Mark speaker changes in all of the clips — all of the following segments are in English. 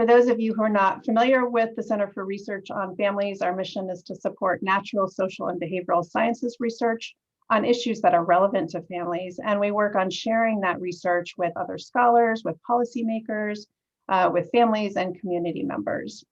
Speaker 1: For those of you who are not familiar with the Center for Research on Families, our mission is to support natural, social, and behavioral sciences research on issues that are relevant to families. And we work on sharing that research with other scholars, with policymakers, with families and community members.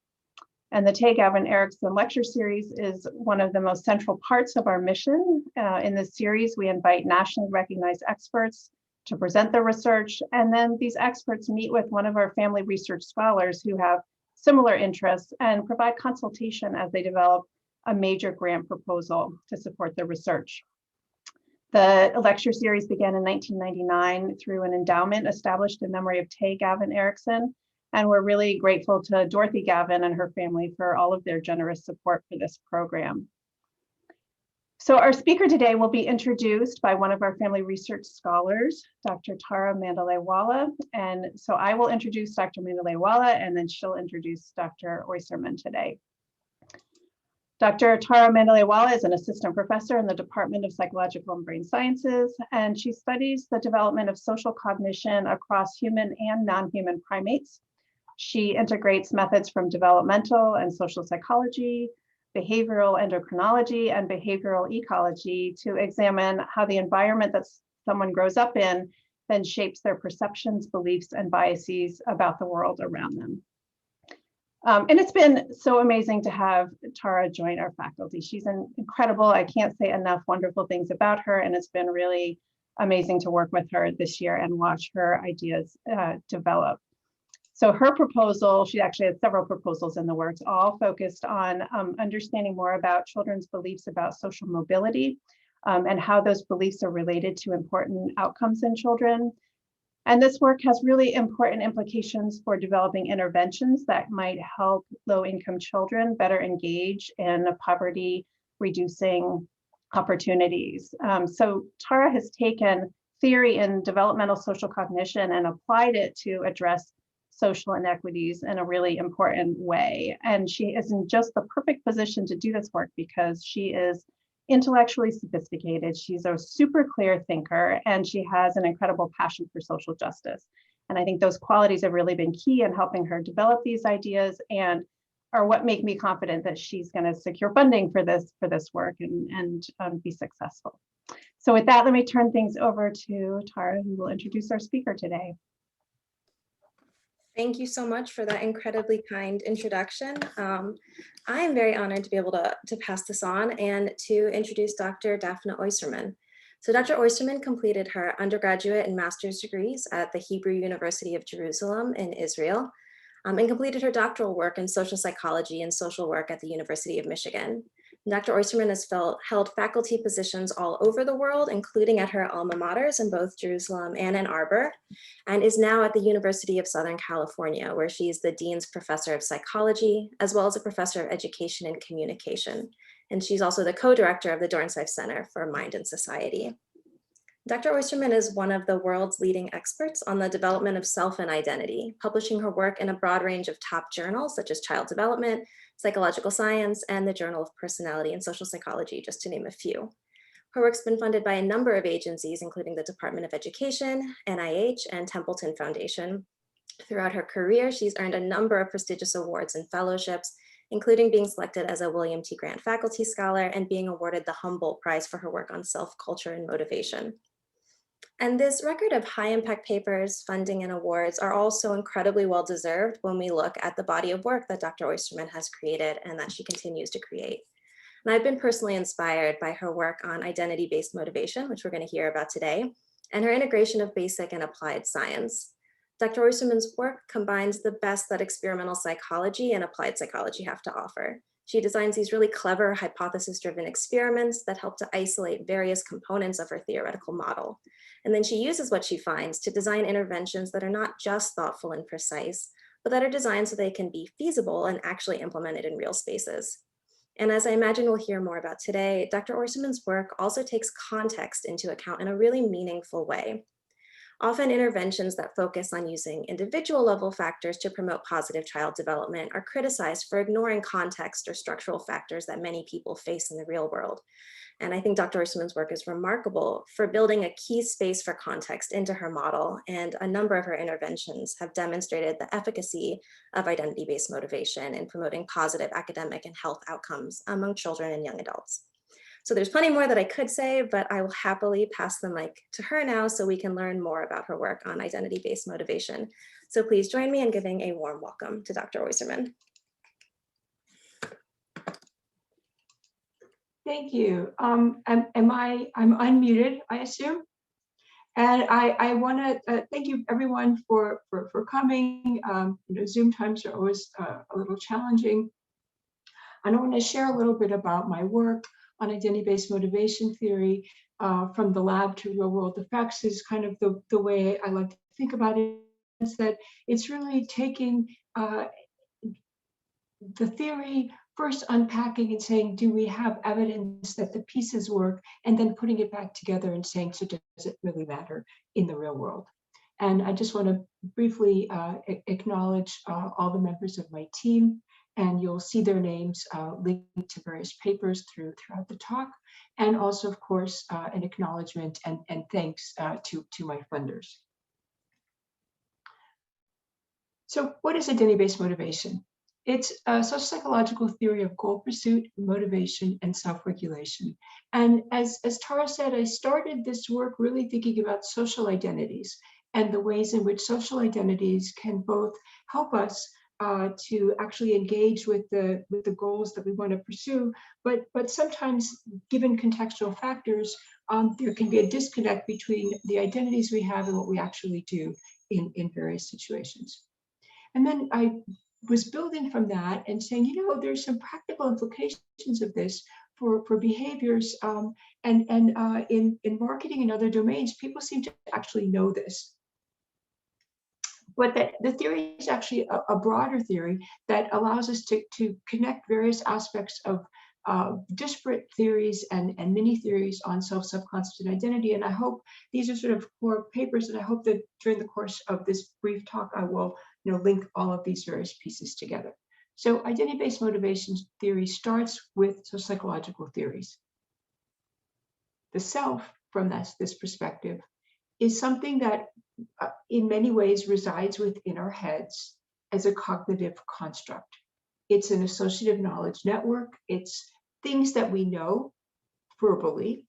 Speaker 1: And the Tay Gavin Erickson lecture series is one of the most central parts of our mission. In this series, we invite nationally recognized experts to present their research. And then these experts meet with one of our family research scholars who have similar interests and provide consultation as they develop a major grant proposal to support their research. The lecture series began in 1999 through an endowment established in memory of Tay Gavin Erickson. And we're really grateful to Dorothy Gavin and her family for all of their generous support for this program. So our speaker today will be introduced by one of our family research scholars, Dr. Tara Mandalay-Walla. And so I will introduce Dr. Mandalay-Walla, and then she'll introduce Dr. Oyserman today. Dr. Tara Mandalay-Walla is an assistant professor in the Department of Psychological and Brain Sciences, and she studies the development of social cognition across human and non-human primates. She integrates methods from developmental and social psychology, behavioral endocrinology, and behavioral ecology to examine how the environment that someone grows up in then shapes their perceptions, beliefs, and biases about the world around them. And it's been so amazing to have Tara join our faculty. She's incredible. I can't say enough wonderful things about her, and it's been really amazing to work with her this year and watch her ideas develop. So her proposal, she actually had several proposals in the works, all focused on understanding more about children's beliefs about social mobility and how those beliefs are related to important outcomes in children. And this work has really important implications for developing interventions that might help low-income children better engage in poverty-reducing opportunities. So Tara has taken theory in developmental social cognition and applied it to address social inequities in a really important way. And she is in just the perfect position to do this work because she is intellectually sophisticated. She's a super clear thinker, and she has an incredible passion for social justice. And I think those qualities have really been key in helping her develop these ideas and are what make me confident that she's going to secure funding for this work and be successful. So with that, let me turn things over to Tara, who will introduce our speaker today.
Speaker 2: Thank you so much for that incredibly kind introduction. I am very honored to be able to pass this on and to introduce Dr. Daphne Oyserman. So Dr. Oyserman completed her undergraduate and master's degrees at the Hebrew University of Jerusalem in Israel, and completed her doctoral work in social psychology and social work at the University of Michigan. Dr. Oyserman has held faculty positions all over the world, including at her alma maters in both Jerusalem and Ann Arbor, and is now at the University of Southern California, where she is the Dean's Professor of Psychology, as well as a Professor of Education and Communication. And she's also the co-director of the Dornsife Center for Mind and Society. Dr. Oyserman is one of the world's leading experts on the development of self and identity, publishing her work in a broad range of top journals such as Child Development, Psychological Science, and the Journal of Personality and Social Psychology, just to name a few. Her work's been funded by a number of agencies, including the Department of Education, NIH, and Templeton Foundation. Throughout her career, she's earned a number of prestigious awards and fellowships, including being selected as a William T. Grant Faculty Scholar and being awarded the Humboldt Prize for her work on self-culture and motivation. And this record of high impact papers, funding, and awards are all so incredibly well deserved when we look at the body of work that Dr. Oyserman has created and that she continues to create. And I've been personally inspired by her work on identity-based motivation, which we're going to hear about today, and her integration of basic and applied science. Dr. Oyserman's work combines the best that experimental psychology and applied psychology have to offer. She designs these really clever hypothesis-driven experiments that help to isolate various components of her theoretical model. And then she uses what she finds to design interventions that are not just thoughtful and precise, but that are designed so they can be feasible and actually implemented in real spaces. And as I imagine we'll hear more about today, Dr. Oyserman's work also takes context into account in a really meaningful way. Often interventions that focus on using individual level factors to promote positive child development are criticized for ignoring context or structural factors that many people face in the real world. And I think Dr. Oyserman's work is remarkable for building a key space for context into her model, and a number of her interventions have demonstrated the efficacy of identity-based motivation in promoting positive academic and health outcomes among children and young adults. So there's plenty more that I could say, but I will happily pass the mic to her now so we can learn more about her work on identity-based motivation. So please join me in giving a warm welcome to Dr. Oyserman.
Speaker 3: Thank you. I'm unmuted, I assume. And I want to thank you everyone for coming. Zoom times are always a little challenging. And I want to share a little bit about my work on identity-based motivation theory from the lab to real-world effects. Is kind of the way I like to think about it, is that it's really taking the theory, first unpacking and saying, do we have evidence that the pieces work, and then putting it back together and saying, so does it really matter in the real world? And I just want to briefly acknowledge all the members of my team, and you'll see their names linked to various papers throughout the talk, and also, of course, an acknowledgement and thanks to my funders. So what is identity-based motivation? It's a sociological theory of goal pursuit, motivation, and self-regulation. And as Tara said, I started this work really thinking about social identities and the ways in which social identities can both help us to actually engage with the goals that we want to pursue, but sometimes, given contextual factors, there can be a disconnect between the identities we have and what we actually do in various situations. And then I was building from that and saying, there's some practical implications of this for behaviors, and in marketing and other domains, people seem to actually know this. But the theory is actually a broader theory that allows us to connect various aspects of disparate theories and mini theories on self-concept and identity. And I hope these are sort of core papers, and I hope that during the course of this brief talk, I will link all of these various pieces together. So identity-based motivation theory starts with sociological theories. The self, from this perspective, is something that in many ways resides within our heads as a cognitive construct. It's an associative knowledge network. It's things that we know verbally,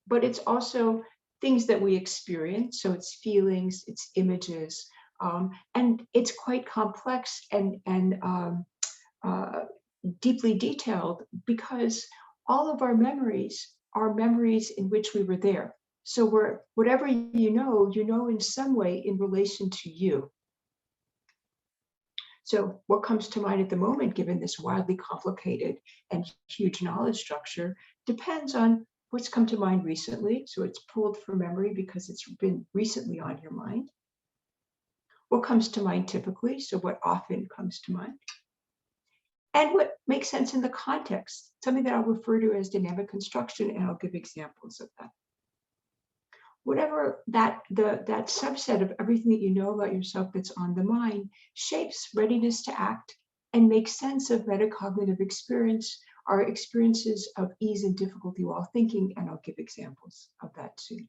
Speaker 3: but it's also things that we experience. So it's feelings, it's images, and it's quite complex and deeply detailed, because all of our memories are memories in which we were there. So whatever you know in some way in relation to you. So what comes to mind at the moment, given this wildly complicated and huge knowledge structure, depends on what's come to mind recently. So it's pulled from memory because it's been recently on your mind. What comes to mind typically, so what often comes to mind. And what makes sense in the context, something that I'll refer to as dynamic construction, and I'll give examples of that. Whatever that subset of everything that you know about yourself that's on the mind shapes readiness to act and makes sense of metacognitive experience, our experiences of ease and difficulty while thinking, and I'll give examples of that soon.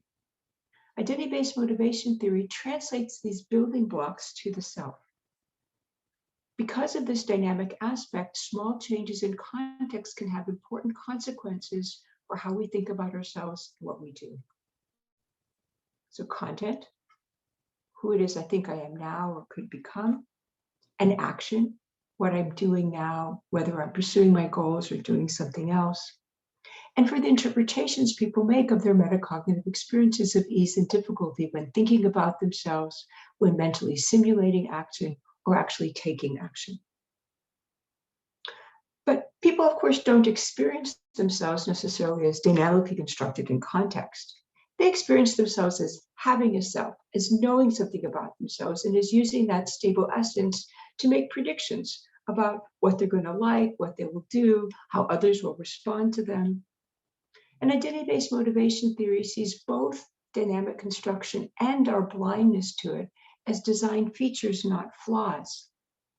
Speaker 3: Identity-based motivation theory translates these building blocks to the self. Because of this dynamic aspect, small changes in context can have important consequences for how we think about ourselves and what we do. So content, who it is I think I am now or could become, and action, what I'm doing now, whether I'm pursuing my goals or doing something else. And for the interpretations people make of their metacognitive experiences of ease and difficulty when thinking about themselves, when mentally simulating action, or actually taking action. But people, of course, don't experience themselves necessarily as dynamically constructed in context. They experience themselves as having a self, as knowing something about themselves, and as using that stable essence to make predictions about what they're going to like, what they will do, how others will respond to them. And identity-based motivation theory sees both dynamic construction and our blindness to it as design features, not flaws.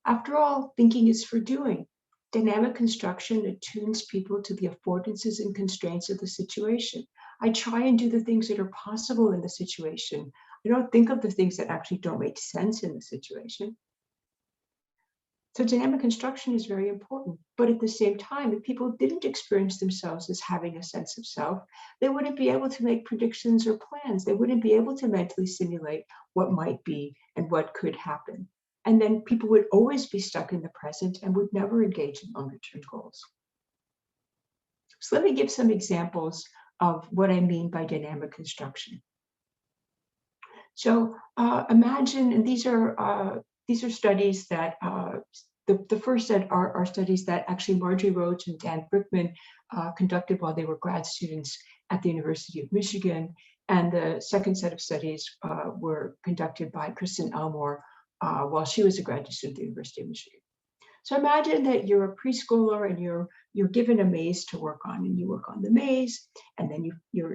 Speaker 3: After all, thinking is for doing. Dynamic construction attunes people to the affordances and constraints of the situation. I try and do the things that are possible in the situation. I don't think of the things that actually don't make sense in the situation. So dynamic construction is very important. But at the same time, if people didn't experience themselves as having a sense of self, they wouldn't be able to make predictions or plans. They wouldn't be able to mentally simulate what might be and what could happen. And then people would always be stuck in the present and would never engage in longer-term goals. So let me give some examples of what I mean by dynamic construction. So imagine, and these are studies that the first set are studies that actually Marjorie Roach and Dan Brickman conducted while they were grad students at the University of Michigan. And the second set of studies were conducted by Kristen Elmore while she was a graduate student at the University of Michigan. So imagine that you're a preschooler and you're given a maze to work on, and you work on the maze, and then you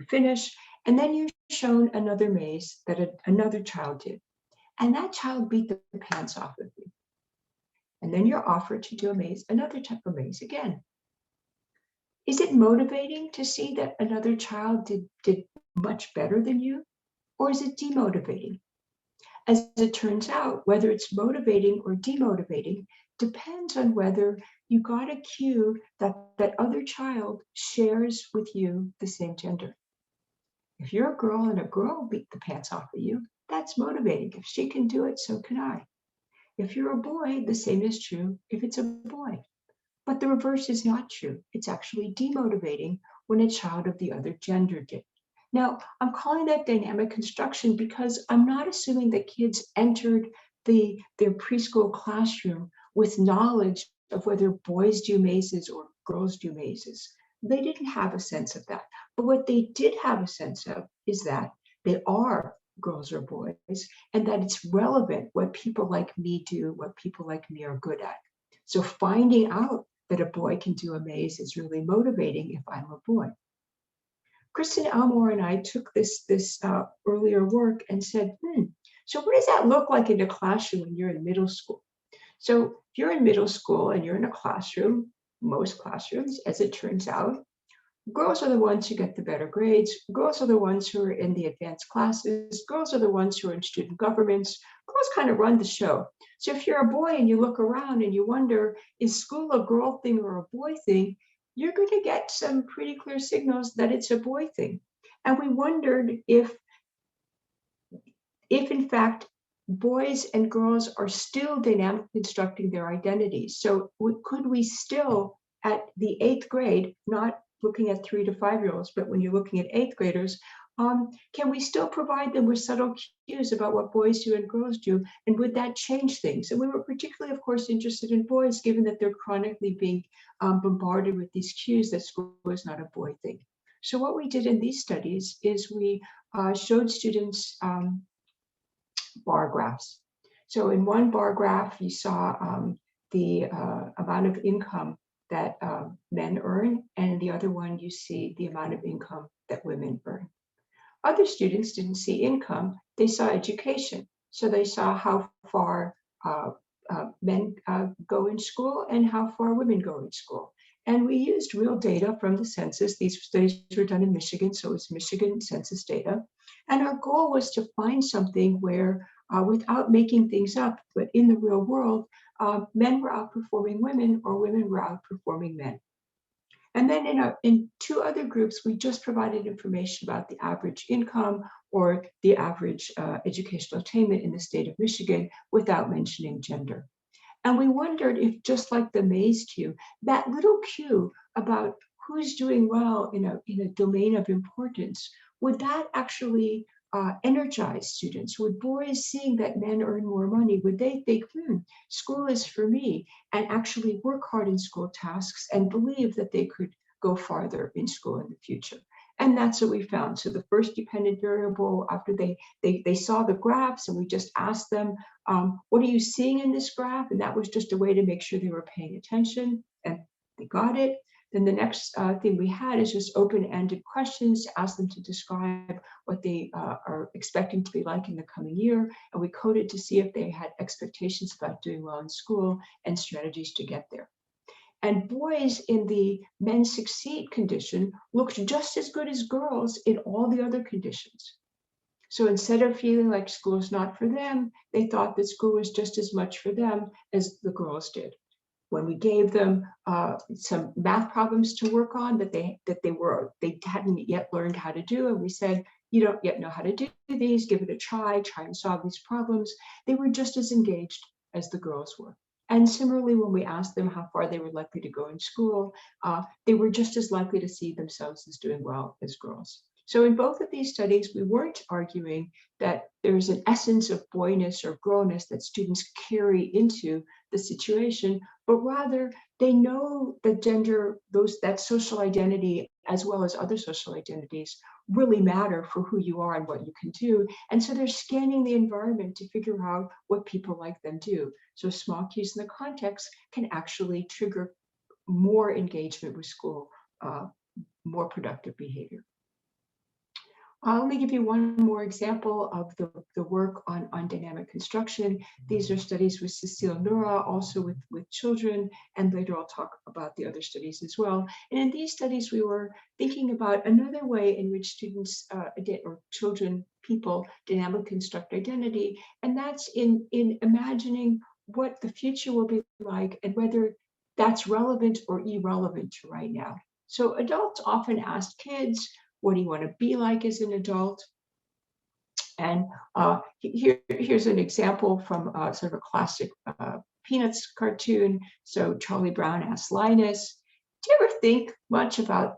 Speaker 3: finish, and then you're shown another maze that another child did, and that child beat the pants off of you. And then you're offered to do another type of maze again. Is it motivating to see that another child did much better than you, or is it demotivating? As it turns out, whether it's motivating or demotivating depends on whether you got a cue that that other child shares with you the same gender. If you're a girl and a girl beat the pants off of you, that's motivating. If she can do it, so can I. If you're a boy, the same is true if it's a boy. But the reverse is not true. It's actually demotivating when a child of the other gender did. Now, I'm calling that dynamic construction because I'm not assuming that kids entered their preschool classroom with knowledge of whether boys do mazes or girls do mazes. They didn't have a sense of that. But what they did have a sense of is that they are girls or boys, and that it's relevant what people like me do, what people like me are good at. So finding out that a boy can do a maze is really motivating if I'm a boy. Kristen Elmore and I took this earlier work and said, so what does that look like in a classroom when you're in middle school? So if you're in middle school and you're in a classroom, most classrooms, as it turns out, girls are the ones who get the better grades. Girls are the ones who are in the advanced classes. Girls are the ones who are in student governments. Girls kind of run the show. So if you're a boy and you look around and you wonder, is school a girl thing or a boy thing? You're going to get some pretty clear signals that it's a boy thing. And we wondered if in fact, boys and girls are still dynamically constructing their identities. So could we still, at the 8th grade, not looking at 3 to 5-year-olds, but when you're looking at 8th graders, can we still provide them with subtle cues about what boys do and girls do? And would that change things? And we were particularly, of course, interested in boys, given that they're chronically being bombarded with these cues that school is not a boy thing. So what we did in these studies is we showed students bar graphs. So in one bar graph, you saw the amount of income that men earn, and in the other one, you see the amount of income that women earn. Other students didn't see income, they saw education. So they saw how far men go in school and how far women go in school. And we used real data from the census. These studies were done in Michigan, so it was Michigan census data. And our goal was to find something where, without making things up, but in the real world, men were outperforming women or women were outperforming men. And then in 2 other groups, we just provided information about the average income or the average educational attainment in the state of Michigan without mentioning gender. And we wondered if, just like the maze cue, that little cue about who's doing well in a domain of importance, would that actually energize students? Would boys seeing that men earn more money, would they think, school is for me, and actually work hard in school tasks and believe that they could go farther in school in the future? And that's what we found. So the first dependent variable, after they saw the graphs, and we just asked them, what are you seeing in this graph? And that was just a way to make sure they were paying attention, and they got it. Then the next thing we had is just open-ended questions to ask them to describe what they are expecting to be like in the coming year. And we coded to see if they had expectations about doing well in school and strategies to get there. And boys in the men succeed condition looked just as good as girls in all the other conditions. So instead of feeling like school is not for them, they thought that school was just as much for them as the girls did. When we gave them some math problems to work on that they hadn't yet learned how to do, and we said, you don't yet know how to do these, give it a try and solve these problems, they were just as engaged as the girls were. And similarly, when we asked them how far they were likely to go in school, they were just as likely to see themselves as doing well as girls. So in both of these studies, we weren't arguing that there's an essence of boyness or girlness that students carry into the situation, but rather they know that gender, that social identity, as well as other social identities, really matter for who you are and what you can do. And so they're scanning the environment to figure out what people like them do. So small cues in the context can actually trigger more engagement with school, more productive behavior. Let me give you one more example of the work on dynamic construction. These are studies with Cecile Nura, also with children, and later I'll talk about the other studies as well. And in these studies, we were thinking about another way in which students or children, people, dynamically construct identity, and that's in imagining what the future will be like and whether that's relevant or irrelevant to right now. So adults often ask kids, what do you want to be like as an adult? And here's an example from sort of a classic Peanuts cartoon. So Charlie Brown asks Linus, do you ever think much about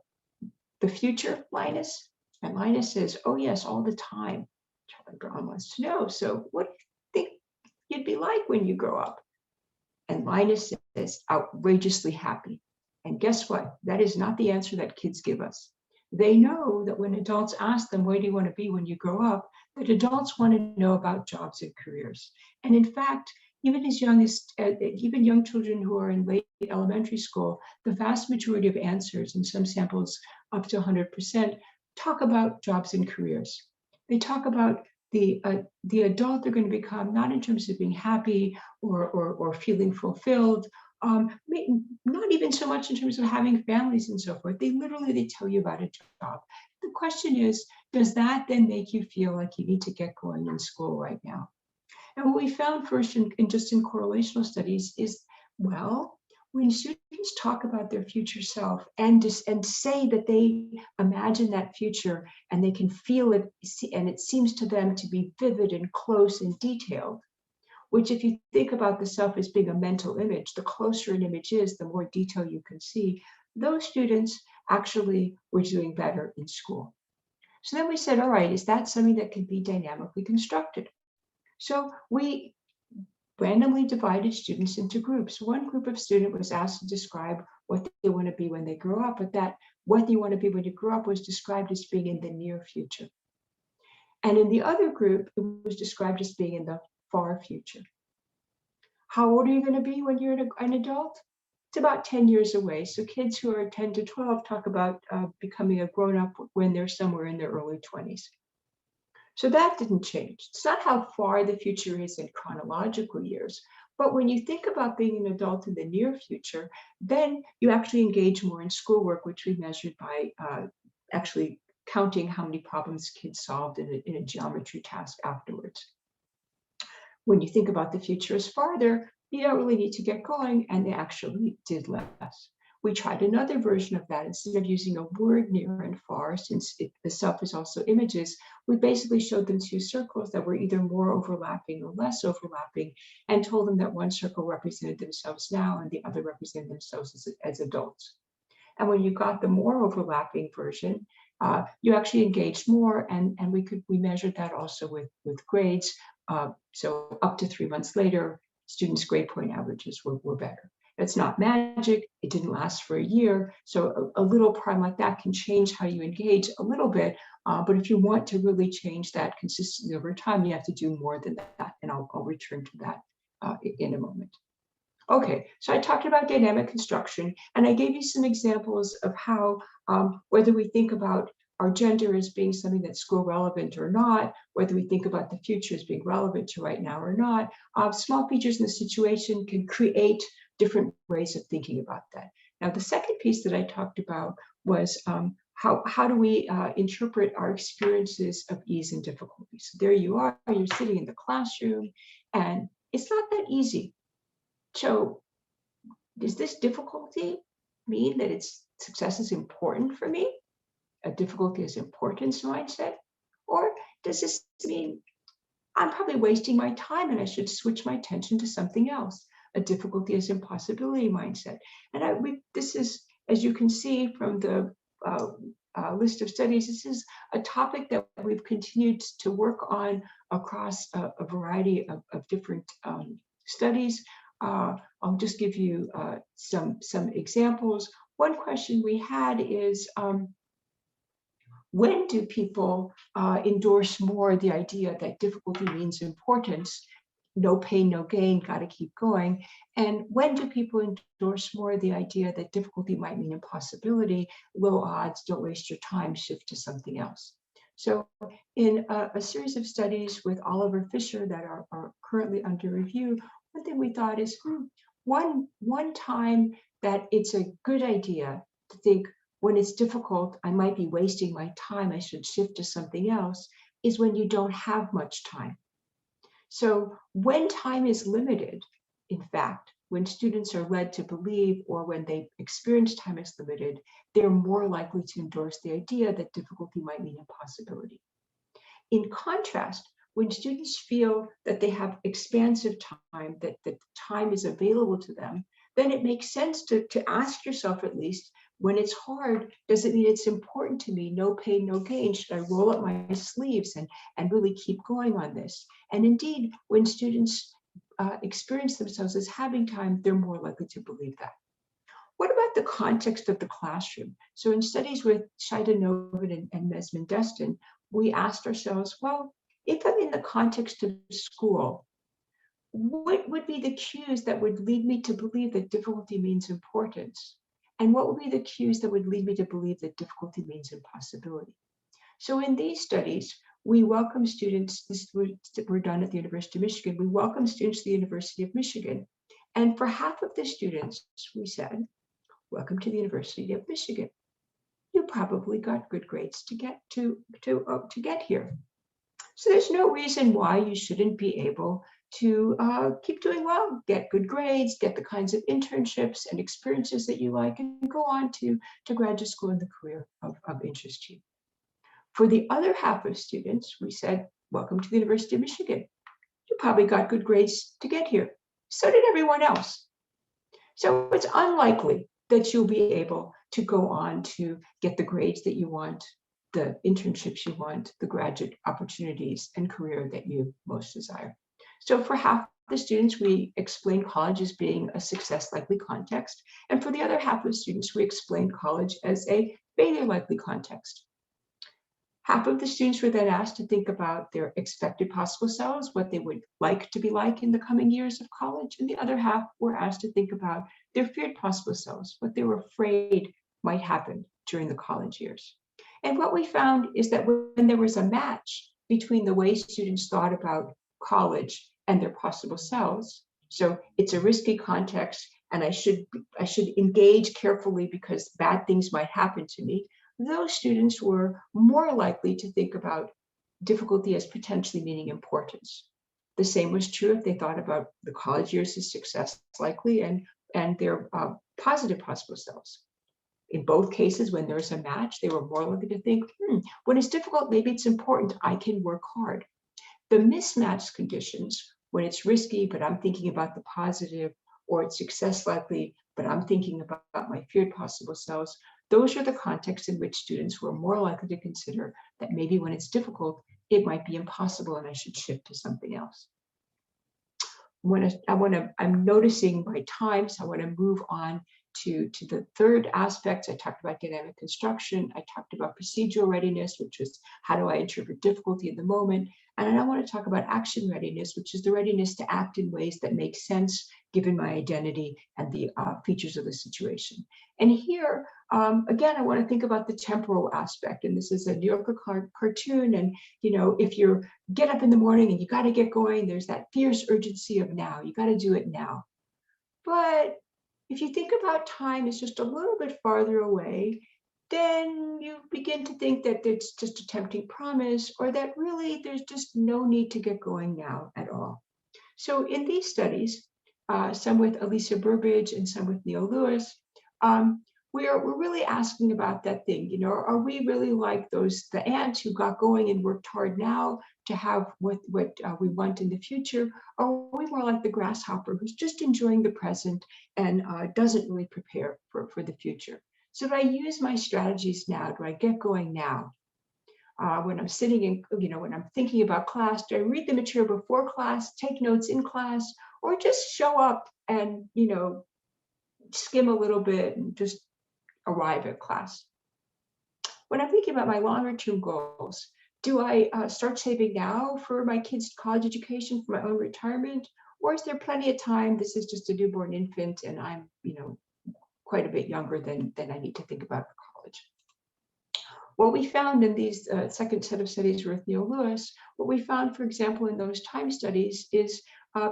Speaker 3: the future, Linus? And Linus says, oh yes, all the time. Charlie Brown wants to know, so what do you think you'd be like when you grow up? And Linus says, outrageously happy. And guess what? That is not the answer that kids give us. They know that when adults ask them, where do you want to be when you grow up, that adults want to know about jobs and careers. And in fact, even as young as, even young children who are in late elementary school, the vast majority of answers, in some samples up to 100%, talk about jobs and careers. They talk about the adult they're going to become, not in terms of being happy or feeling fulfilled, not even so much in terms of having families and so forth. They tell you about a job. The question is, does that then make you feel like you need to get going in school right now? And what we found first in correlational studies is, well, when students talk about their future self and say that they imagine that future and they can feel it, and it seems to them to be vivid and close and detailed, which if you think about the self as being a mental image, the closer an image is, the more detail you can see, those students actually were doing better in school. So then we said, all right, is that something that can be dynamically constructed? So we randomly divided students into groups. One group of students was asked to describe what they want to be when they grow up, but that what you want to be when you grow up was described as being in the near future. And in the other group, it was described as being in the far future. How old are you going to be when you're an adult? It's about 10 years away. So kids who are 10 to 12 talk about becoming a grown-up when they're somewhere in their early 20s. So that didn't change. It's not how far the future is in chronological years, but when you think about being an adult in the near future, then you actually engage more in schoolwork, which we measured by actually counting how many problems kids solved in a geometry task afterwards. When you think about the future as farther, you don't really need to get going, and they actually did less. We tried another version of that. Instead of using a word near and far, since the self is also images, we basically showed them two circles that were either more overlapping or less overlapping, and told them that one circle represented themselves now and the other represented themselves as adults. And when you got the more overlapping version, you actually engaged more, and we measured that also with grades. So up to 3 months later, students' grade point averages were better. It's not magic. It didn't last for a year. So a little problem like that can change how you engage a little bit. But if you want to really change that consistently over time, you have to do more than that. And I'll return to that in a moment. Okay, so I talked about dynamic construction, and I gave you some examples of how, whether we think about our gender as being something that's school relevant or not, whether we think about the future as being relevant to right now or not, small features in the situation can create different ways of thinking about that. Now, the second piece that I talked about was how do we interpret our experiences of ease and difficulty? So there you are, you're sitting in the classroom, and it's not that easy. So does this difficulty mean that success is important for me? A difficulty is importance mindset? Or does this mean I'm probably wasting my time and I should switch my attention to something else? A difficulty is impossibility mindset. And this is, as you can see from the list of studies, this is a topic that we've continued to work on across a variety of different studies. I'll just give you some examples. One question we had is, when do people endorse more the idea that difficulty means importance? No pain, no gain, got to keep going. And when do people endorse more the idea that difficulty might mean impossibility, low odds, don't waste your time, shift to something else? So in a series of studies with Oliver Fisher that are currently under review, one thing we thought is, one time that it's a good idea to think, when it's difficult, I might be wasting my time, I should shift to something else, is when you don't have much time. So when time is limited, in fact, when students are led to believe, or when they experience time is limited, they're more likely to endorse the idea that difficulty might mean impossibility. In contrast, when students feel that they have expansive time, that time is available to them, then it makes sense to ask yourself, at least, when it's hard, does it mean it's important to me? No pain, no gain. Should I roll up my sleeves and really keep going on this? And indeed, when students experience themselves as having time, they're more likely to believe that. What about the context of the classroom? So in studies with Shida Novin and Mesmin Destin, we asked ourselves, well, if I'm in the context of school, what would be the cues that would lead me to believe that difficulty means importance? And what would be the cues that would lead me to believe that difficulty means impossibility? So in these studies, we welcome students, were done at the University of Michigan, we welcome students to the University of Michigan. And for half of the students, we said, welcome to the University of Michigan. You probably got good grades to get here. So there's no reason why you shouldn't be able to keep doing well, get good grades, get the kinds of internships and experiences that you like, and go on to graduate school in the career of interest to you. For the other half of students, we said, welcome to the University of Michigan. You probably got good grades to get here. So did everyone else. So it's unlikely that you'll be able to go on to get the grades that you want, the internships you want, the graduate opportunities and career that you most desire. So for half the students, we explain college as being a success likely context. And for the other half of students, we explain college as a failure likely context. Half of the students were then asked to think about their expected possible selves, what they would like to be like in the coming years of college. And the other half were asked to think about their feared possible selves, what they were afraid might happen during the college years. And what we found is that when there was a match between the way students thought about college and their possible selves, so it's a risky context and I should engage carefully because bad things might happen to me, those students were more likely to think about difficulty as potentially meaning importance. The same was true if they thought about the college years as success likely and their positive possible selves. In both cases, when there's a match, they were more likely to think, when it's difficult, maybe it's important, I can work hard. The mismatched conditions, when it's risky, but I'm thinking about the positive, or it's success likely, but I'm thinking about my feared possible selves, those are the contexts in which students were more likely to consider that maybe when it's difficult, it might be impossible and I should shift to something else. I'm noticing my time, so I want to move on to the third aspect. I talked about dynamic construction. I talked about procedural readiness, which is how do I interpret difficulty in the moment. And I want to talk about action readiness, which is the readiness to act in ways that make sense given my identity and the features of the situation. And here, again, I want to think about the temporal aspect. And this is a New Yorker cartoon. And, if you get up in the morning and you got to get going, there's that fierce urgency of now. You got to do it now. But if you think about time is just a little bit farther away, then you begin to think that it's just a tempting promise, or that really there's just no need to get going now at all. So in these studies, some with Alicia Burbidge and some with Neil Lewis, we're really asking about that thing. Are we really like the ants who got going and worked hard now to have what we want in the future? Or are we more like the grasshopper who's just enjoying the present and doesn't really prepare for the future? So do I use my strategies now? Do I get going now? When I'm sitting in, when I'm thinking about class, do I read the material before class, take notes in class, or just show up and, skim a little bit and just arrive at class? When I'm thinking about my longer term goals, do I start saving now for my kids' college education, for my own retirement? Or is there plenty of time? This is just a newborn infant and I'm, quite a bit younger than I need to think about for college. What we found in these second set of studies with Neil Lewis, what we found, for example, in those time studies is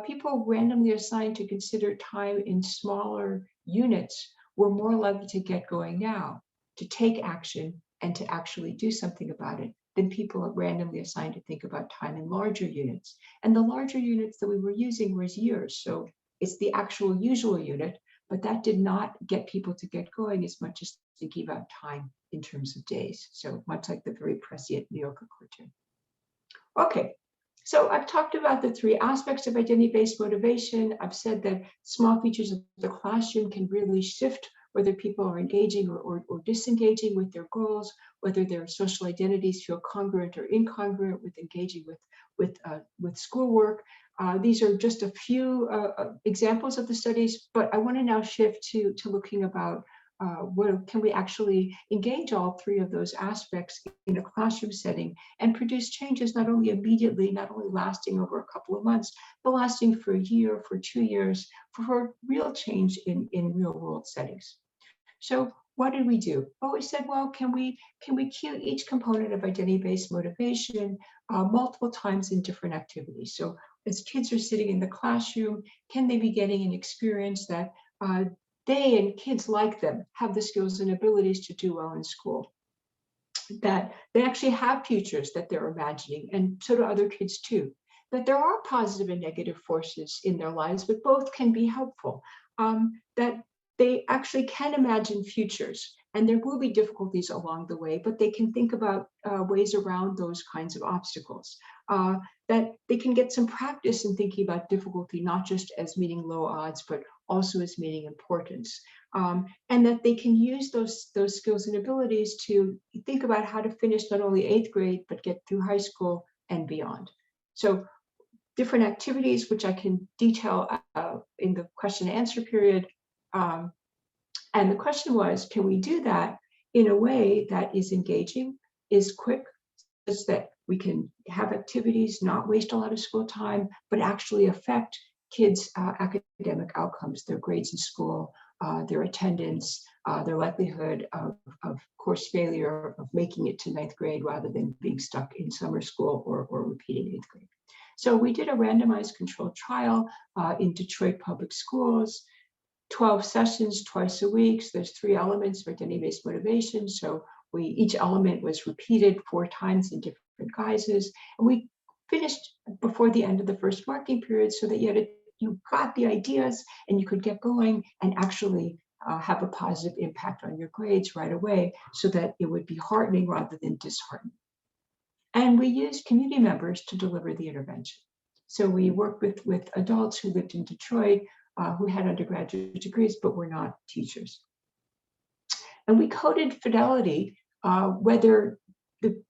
Speaker 3: people randomly assigned to consider time in smaller units were more likely to get going now, to take action and to actually do something about it than people randomly assigned to think about time in larger units. And the larger units that we were using was years. So it's the actual usual unit, but that did not get people to get going as much as thinking about time in terms of days. So much like the very prescient New Yorker cartoon. Okay, so I've talked about the three aspects of identity-based motivation. I've said that small features of the classroom can really shift whether people are engaging or disengaging with their goals, whether their social identities feel congruent or incongruent with engaging with schoolwork. These are just a few examples of the studies, but I want to now shift to looking about what can we actually engage all three of those aspects in a classroom setting and produce changes not only immediately, not only lasting over a couple of months, but lasting for a year, for 2 years, for real change in real world settings. So what did we do? Well, we said, well, can we cue each component of identity-based motivation multiple times in different activities? So as kids are sitting in the classroom, can they be getting an experience that they and kids like them have the skills and abilities to do well in school? That they actually have futures that they're imagining, and so do other kids too. That there are positive and negative forces in their lives, but both can be helpful. That they actually can imagine futures, and there will be difficulties along the way, but they can think about ways around those kinds of obstacles. That they can get some practice in thinking about difficulty, not just as meaning low odds, but also as meaning importance. And that they can use those skills and abilities to think about how to finish not only 8th grade, but get through high school and beyond. So different activities, which I can detail in the question and answer period. And the question was, can we do that in a way that is engaging, is quick, such that we can have activities, not waste a lot of school time, but actually affect kids' academic outcomes, their grades in school, their attendance, their likelihood of course failure, of making it to 9th grade rather than being stuck in summer school or repeating 8th grade. So we did a randomized controlled trial in Detroit Public Schools, 12 sessions twice a week. So there's 3 elements of identity-based motivation. So each element was repeated 4 times in different guises. And we finished before the end of the first marking period so that you got the ideas and you could get going and actually have a positive impact on your grades right away so that it would be heartening rather than disheartening. And we used community members to deliver the intervention. So we worked with adults who lived in Detroit, who had undergraduate degrees, but were not teachers. And we coded fidelity, whether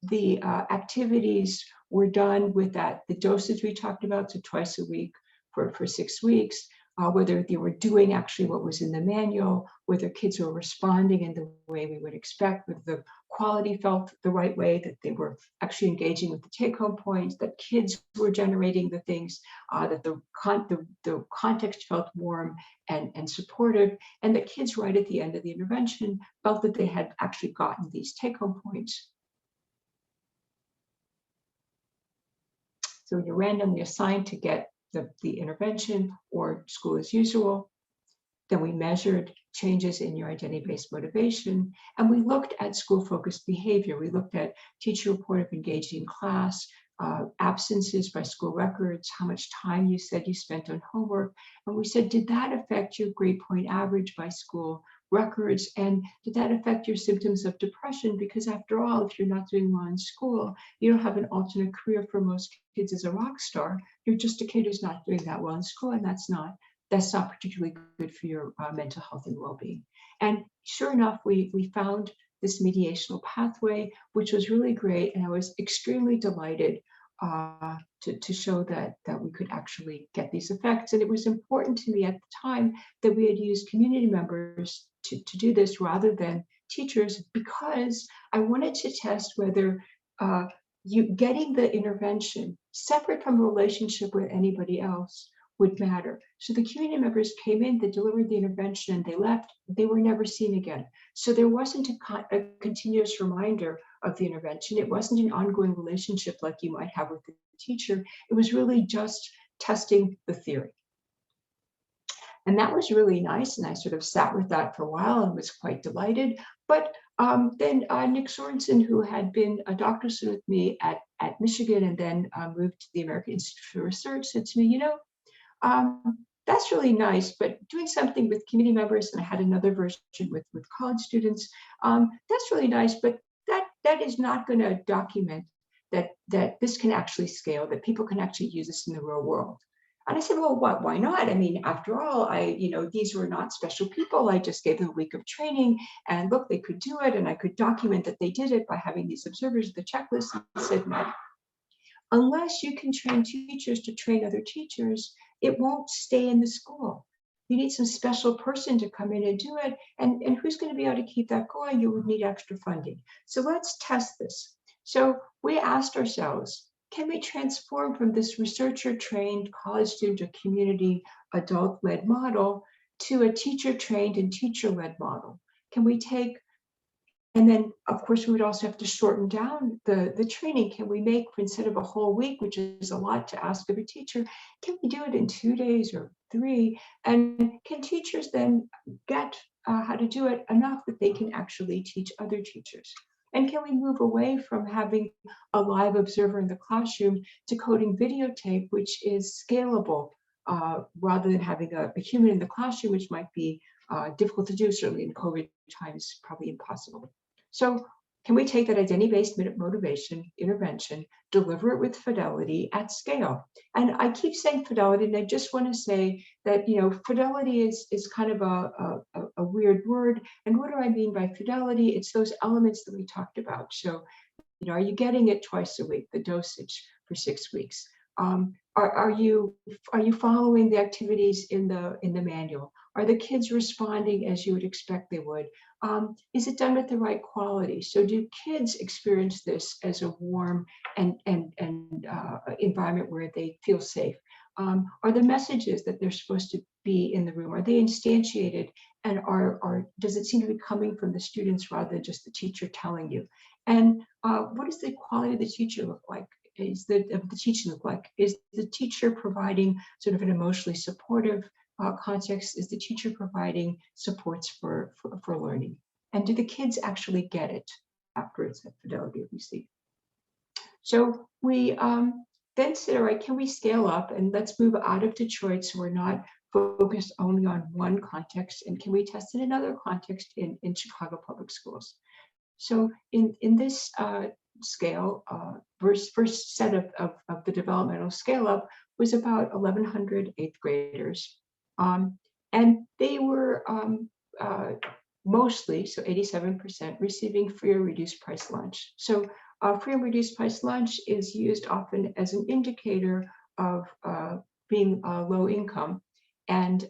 Speaker 3: the activities were done with the dosage we talked about, so twice a week for 6 weeks, whether they were doing actually what was in the manual, whether kids were responding in the way we would expect, whether the quality felt the right way, that they were actually engaging with the take-home points, that kids were generating the things, that the context felt warm and supportive, and that kids right at the end of the intervention felt that they had actually gotten these take-home points. So you're randomly assigned to get the intervention or school as usual. Then we measured changes in your identity-based motivation, and we looked at school-focused behavior. We looked at teacher-reported engaging in class, absences by school records, how much time you said you spent on homework. And we said, did that affect your grade point average by school records? And did that affect your symptoms of depression? Because after all, if you're not doing well in school, you don't have an alternate career for most kids as a rock star. You're just a kid who's not doing that well in school, and that's not particularly good for your mental health and well-being. And sure enough, we found this mediational pathway, which was really great. And I was extremely delighted to show that we could actually get these effects. And it was important to me at the time that we had used community members to do this rather than teachers, because I wanted to test whether you getting the intervention separate from a relationship with anybody else would matter. So the community members came in, they delivered the intervention, and they left. They were never seen again. So there wasn't a continuous reminder of the intervention. It wasn't an ongoing relationship like you might have with the teacher. It was really just testing the theory. And that was really nice. And I sort of sat with that for a while and was quite delighted. But then Nick Sorensen, who had been a doctoral student with me at Michigan and then moved to the American Institute for Research, said to me, that's really nice, but doing something with community members, and I had another version with college students, that's really nice, but that is not going to document that this can actually scale, that people can actually use this in the real world. And I said, well, why not? I mean, after all, these were not special people. I just gave them a week of training, and look, they could do it, and I could document that they did it by having these observers of the checklist. I said, no. Unless you can train teachers to train other teachers, it won't stay in the school. You need some special person to come in and do it. And who's going to be able to keep that going? You would need extra funding. So let's test this. So we asked ourselves, can we transform from this researcher-trained college student or community adult-led model to a teacher-trained and teacher-led model? Can we take, and then of course we would also have to shorten down the training. Can we make, instead of a whole week, which is a lot to ask of a teacher, can we do it in 2 days or 3? And can teachers then get how to do it enough that they can actually teach other teachers? And can we move away from having a live observer in the classroom to coding videotape, which is scalable, rather than having a human in the classroom, which might be difficult to do, certainly in COVID times, probably impossible. So can we take that identity-based motivation intervention, deliver it with fidelity at scale? And I keep saying fidelity, and I just want to say that, fidelity is kind of a weird word. And what do I mean by fidelity? It's those elements that we talked about. So, are you getting it twice a week, the dosage for 6 weeks? Are you following the activities in the manual? Are the kids responding as you would expect they would? Is it done with the right quality? So do kids experience this as a warm and environment where they feel safe? Are the messages that they're supposed to be in the room, are they instantiated, and does it seem to be coming from the students rather than just the teacher telling you? And what does the quality of the teacher look like? Is the teaching look like? Is the teacher providing sort of an emotionally supportive context? Is the teacher providing supports for learning? And do the kids actually get it afterwards, that fidelity that we see? So we then said, all right, can we scale up and let's move out of Detroit so we're not focused only on one context, and can we test in another context in Chicago Public Schools? So in this scale, first set of the developmental scale up was about 1,100 eighth graders. And they were mostly, so 87%, receiving free or reduced price lunch. So free or reduced price lunch is used often as an indicator of being low income. and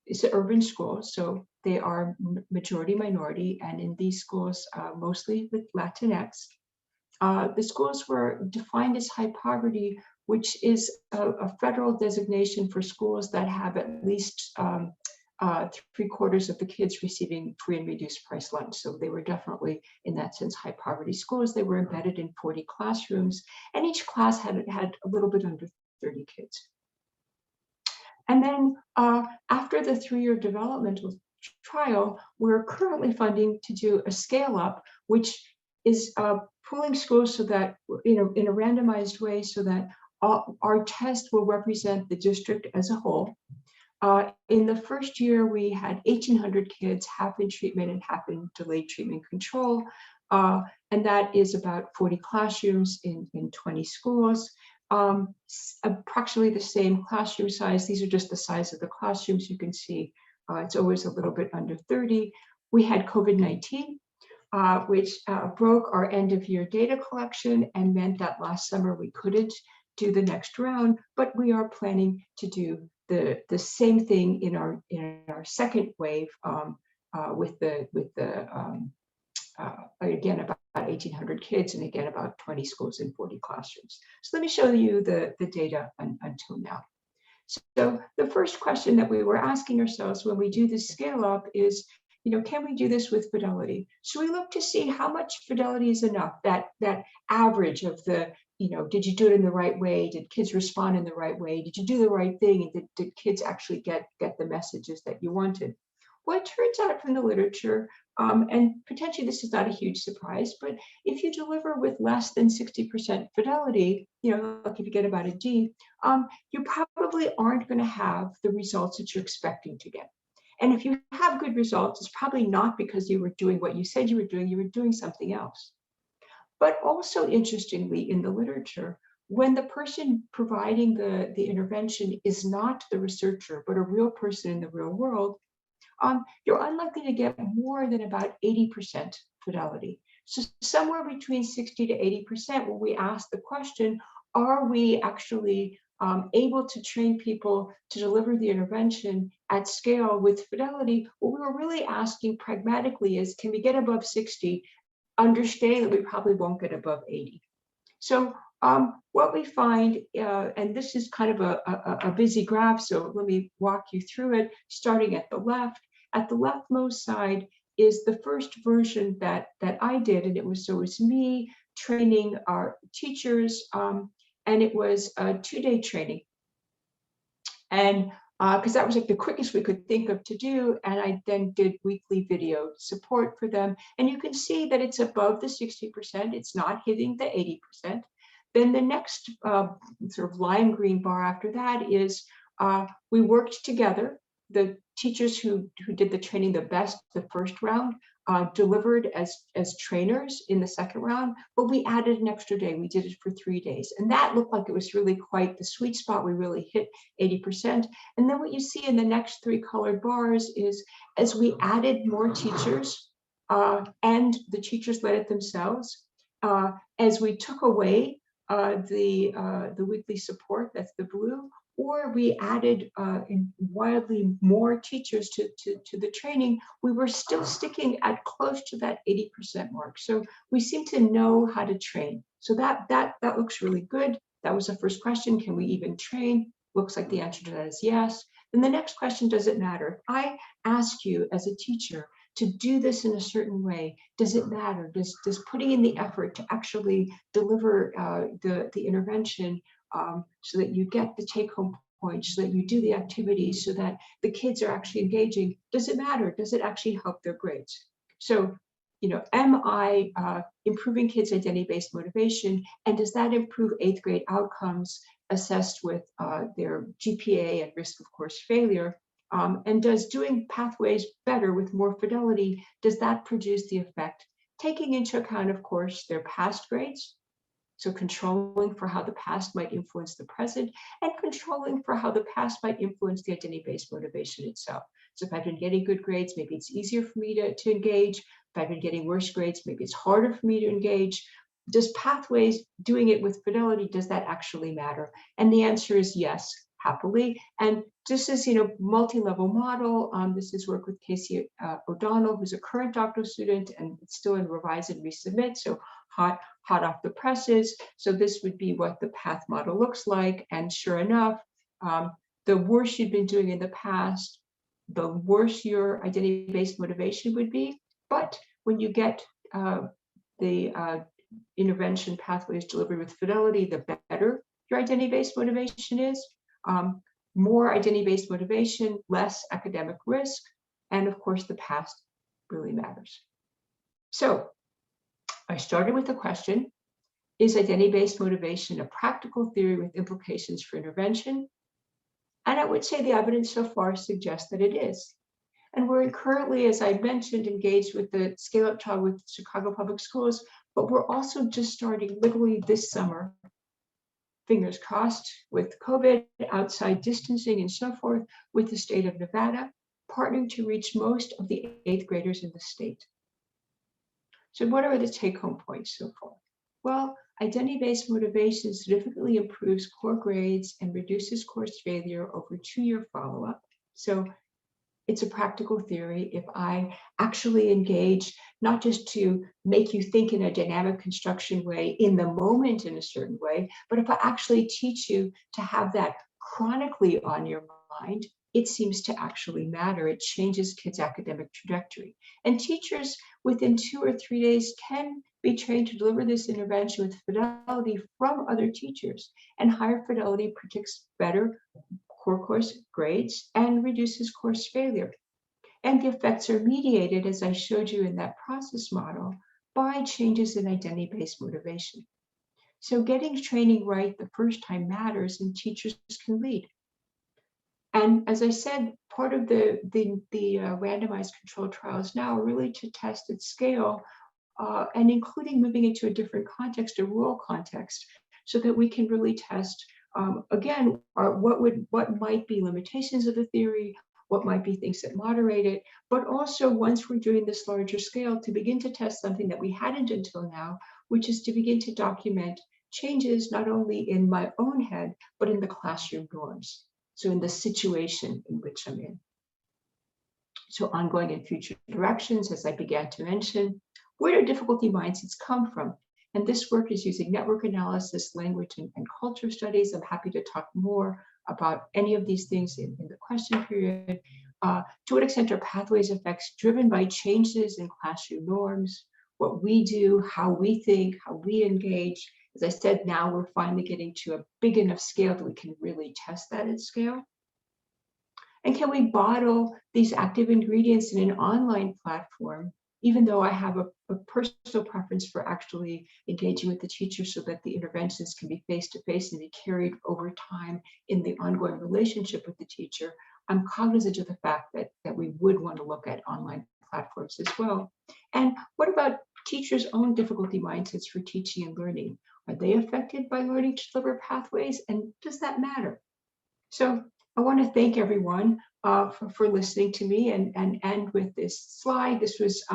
Speaker 3: it's an urban school, so they are majority minority, and in these schools, mostly with Latinx. The schools were defined as high poverty, which is a federal designation for schools that have at least 3/4 of the kids receiving free and reduced price lunch. So they were definitely, in that sense, high poverty schools. They were embedded in 40 classrooms, and each class had a little bit under 30 kids. And then after the 3-year developmental trial, we're currently funding to do a scale up, which is pooling schools so that, in a randomized way, so that our test will represent the district as a whole. In the first year, we had 1,800 kids, half in treatment and half in delayed treatment control. And that is about 40 classrooms in 20 schools. Approximately the same classroom size. These are just the size of the classrooms. You can see it's always a little bit under 30. We had COVID-19, which broke our end of year data collection and meant that last summer we couldn't do the next round, but we are planning to do the same thing in our second wave with again about 1,800 kids, and again about 20 schools and 40 classrooms. So let me show you the data until now. So the first question that we were asking ourselves when we do this scale up is, can we do this with fidelity? So we look to see how much fidelity is enough, that average of the, did you do it in the right way? Did kids respond in the right way? Did you do the right thing? And did kids actually get the messages that you wanted? Well, it turns out from the literature, and potentially this is not a huge surprise, but if you deliver with less than 60% fidelity, like if you get about a D, you probably aren't going to have the results that you're expecting to get. And if you have good results, it's probably not because you were doing what you said you were doing something else. But also interestingly, in the literature, when the person providing the intervention is not the researcher, but a real person in the real world, you're unlikely to get more than about 80% fidelity. So somewhere between 60 to 80% when we ask the question, are we actually able to train people to deliver the intervention at scale with fidelity? What we were really asking pragmatically is, can we get above 60, understanding that we probably won't get above 80? So what we find, and this is kind of a busy graph, so let me walk you through it, starting at the left. At the leftmost side is the first version that I did, and it was me training our teachers, and it was a 2-day training. And because that was like the quickest we could think of to do, and I then did weekly video support for them. And you can see that it's above the 60%, it's not hitting the 80%. Then the next sort of lime green bar after that is we worked together. The teachers who did the training the best the first round delivered as trainers in the second round, but we added an extra day. We did it for 3 days, and that looked like it was really quite the sweet spot. We really hit 80%. And then what you see in the next 3 colored bars is, as we added more teachers and the teachers led it themselves, as we took away the weekly support, that's the blue, or we added wildly more teachers to the training, we were still sticking at close to that 80% mark. So we seem to know how to train. So that looks really good. That was the first question. Can we even train? Looks like the answer to that is yes. Then the next question, does it matter? If I ask you as a teacher to do this in a certain way, does it matter? Does putting in the effort to actually deliver the intervention so that you get the take-home points, so that you do the activities, so that the kids are actually engaging, does it matter? Does it actually help their grades? So, am I improving kids' identity-based motivation, and does that improve 8th grade outcomes assessed with their GPA and risk of course failure? And does doing pathways better with more fidelity, does that produce the effect? Taking into account, of course, their past grades, so controlling for how the past might influence the present, and controlling for how the past might influence the identity-based motivation itself. So if I've been getting good grades, maybe it's easier for me to engage. If I've been getting worse grades, maybe it's harder for me to engage. Does pathways, doing it with fidelity, does that actually matter? And the answer is yes. happily. And this is, multi-level model. This is work with Casey O'Donnell, who's a current doctoral student and still in revise and resubmit. So hot off the presses. So this would be what the path model looks like. And sure enough, the worse you've been doing in the past, the worse your identity-based motivation would be. But when you get the intervention pathways delivered with fidelity, the better your identity-based motivation is. More identity-based motivation, less academic risk, and of course the past really matters. So I started with the question, is identity-based motivation a practical theory with implications for intervention? And I would say the evidence so far suggests that it is. And we're currently, as I mentioned, engaged with the Scale Up trial with Chicago Public Schools, but we're also just starting literally this summer, fingers crossed, with COVID, outside distancing and so forth, with the state of Nevada, partnering to reach most of the 8th graders in the state. So what are the take-home points so far? Well, identity-based motivation significantly improves core grades and reduces course failure over 2-year follow-up. So it's a practical theory. If I actually engage, not just to make you think in a dynamic construction way in the moment in a certain way, but if I actually teach you to have that chronically on your mind, it seems to actually matter. It changes kids' academic trajectory. And teachers within 2 or 3 days can be trained to deliver this intervention with fidelity from other teachers. And higher fidelity predicts better core course grades and reduces course failure. And the effects are mediated, as I showed you in that process model, by changes in identity-based motivation. So getting training right the first time matters, and teachers can lead. And as I said, part of the randomized controlled trials now are really to test at scale, and including moving into a different context, a rural context, so that we can really test, again, what might be limitations of the theory, what might be things that moderate it, but also once we're doing this larger scale, to begin to test something that we hadn't until now, which is to begin to document changes not only in my own head, but in the classroom norms. So in the situation in which I'm in. So ongoing and future directions, as I began to mention, where do difficulty mindsets come from? And this work is using network analysis, language, and culture studies. I'm happy to talk more about any of these things in the question period. To what extent are pathways effects driven by changes in classroom norms, what we do, how we think, how we engage? As I said, now we're finally getting to a big enough scale that we can really test that at scale. And can we bottle these active ingredients in an online platform, even though I have a personal preference for actually engaging with the teacher so that the interventions can be face-to-face and be carried over time in the ongoing relationship with the teacher? I'm cognizant of the fact that we would want to look at online platforms as well. And what about teachers' own difficulty mindsets for teaching and learning? Are they affected by learning to deliver pathways? And does that matter? So I want to thank everyone for listening to me and end with this slide. This was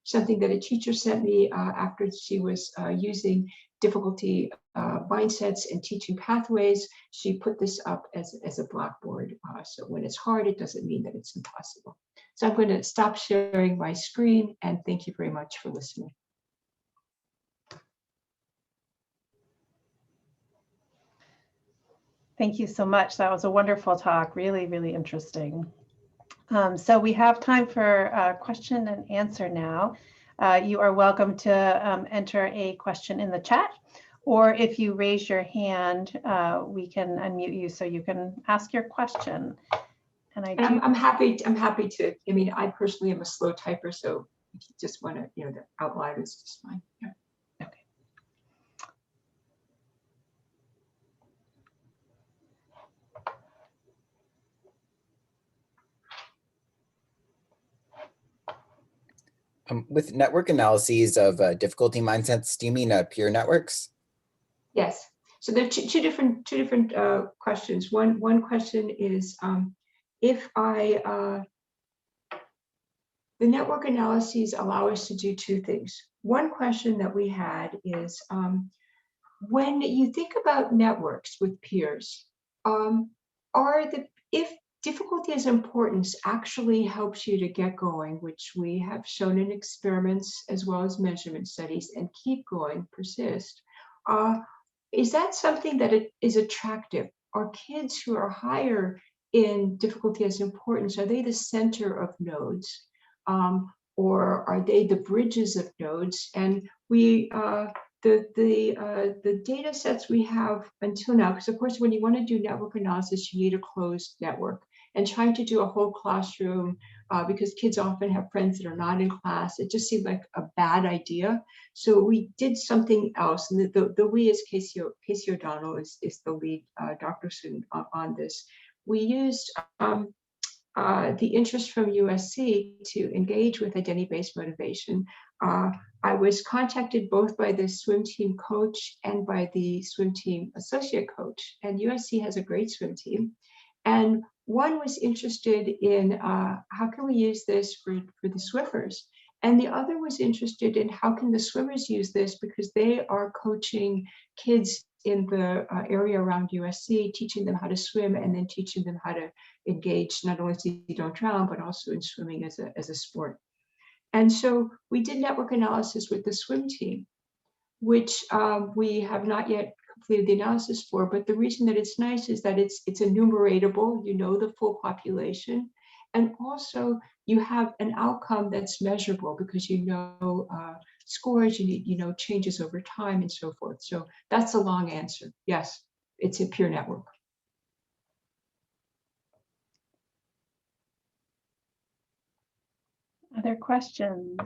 Speaker 3: something that a teacher sent me after she was using difficulty mindsets and teaching pathways. She put this up as a Blackboard. So when it's hard, it doesn't mean that it's impossible. So I'm going to stop sharing my screen, and thank you very much for listening.
Speaker 1: Thank you so much. That was a wonderful talk. Really, really interesting. So we have time for question and answer now. You are welcome to enter a question in the chat, or if you raise your hand, we can unmute you so you can ask your question. And I'm happy to. I mean, I personally am a slow typer, so if you just want to, the out loud is just fine. Yeah.
Speaker 4: With network analyses of difficulty mindsets, do you mean peer networks?
Speaker 3: Yes. So there are two different questions. One question is if the network analyses allow us to do two things. One question that we had is when you think about networks with peers, if difficulty as importance actually helps you to get going, which we have shown in experiments as well as measurement studies, and keep going, persist, is that something that is attractive? Are kids who are higher in difficulty as importance, are they the center of nodes? Or are they the bridges of nodes? And the data sets we have until now, because of course, when you want to do network analysis, you need a closed network. And trying to do a whole classroom, because kids often have friends that are not in class, it just seemed like a bad idea. So we did something else. And the we is Casey O'Donnell is the lead doctoral student on this. We used the interest from USC to engage with identity-based motivation. I was contacted both by the swim team coach and by the swim team associate coach, and USC has a great swim team. And one was interested in how can we use this for the swimmers? And the other was interested in how can the swimmers use this, because they are coaching kids in the area around USC, teaching them how to swim and then teaching them how to engage not only so you don't drown, but also in swimming as a sport. And so we did network analysis with the swim team, which we have not yet completed the analysis for. But the reason that it's nice is that it's enumeratable, you know the full population. And also you have an outcome that's measurable because you know scores, you know changes over time and so forth. So that's a long answer. Yes, it's a peer network.
Speaker 1: Other questions?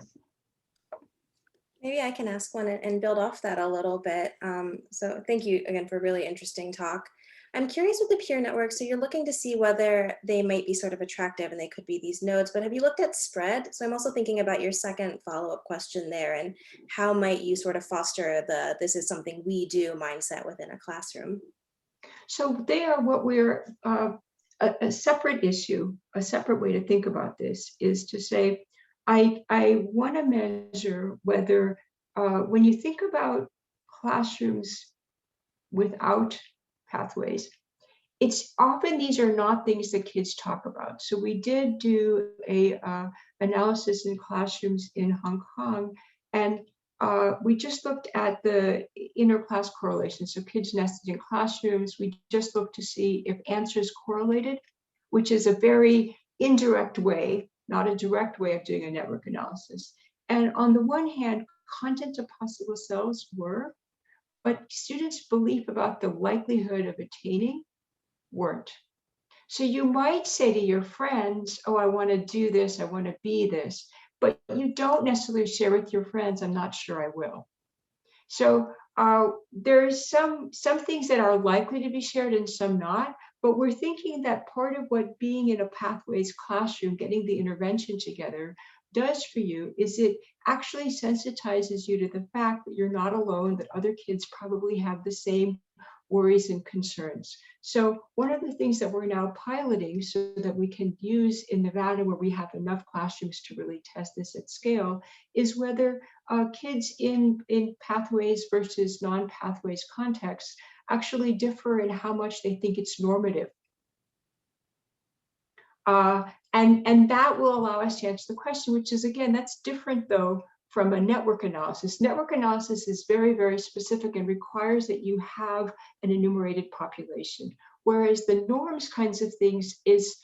Speaker 2: Maybe I can ask one and build off that a little bit. So thank you again for a really interesting talk. I'm curious with the peer network, so you're looking to see whether they might be sort of attractive and they could be these nodes, but have you looked at spread? So I'm also thinking about your second follow-up question there, and how might you sort of foster the this is something we do mindset within a classroom?
Speaker 3: So they are what we're, a separate issue, a separate way to think about this is to say, I want to measure whether, when you think about classrooms without pathways, it's often these are not things that kids talk about. So we did do a analysis in classrooms in Hong Kong, and we just looked at the inter-class correlation. So kids nested in classrooms, we just looked to see if answers correlated, which is a very indirect way, not a direct way of doing a network analysis. And on the one hand, content of possible cells were, but students' belief about the likelihood of attaining weren't. So you might say to your friends, oh, I want to do this, I want to be this, but you don't necessarily share with your friends, I'm not sure I will. So there's some things that are likely to be shared and some not, but we're thinking that part of what being in a pathways classroom, getting the intervention together, does for you is it actually sensitizes you to the fact that you're not alone, that other kids probably have the same worries and concerns. So one of the things that we're now piloting so that we can use in Nevada, where we have enough classrooms to really test this at scale, is whether kids in pathways versus non-pathways contexts actually differ in how much they think it's normative. And that will allow us to answer the question, which is, again, that's different though from a network analysis. Network analysis is very, very specific and requires that you have an enumerated population. Whereas the norms kinds of things is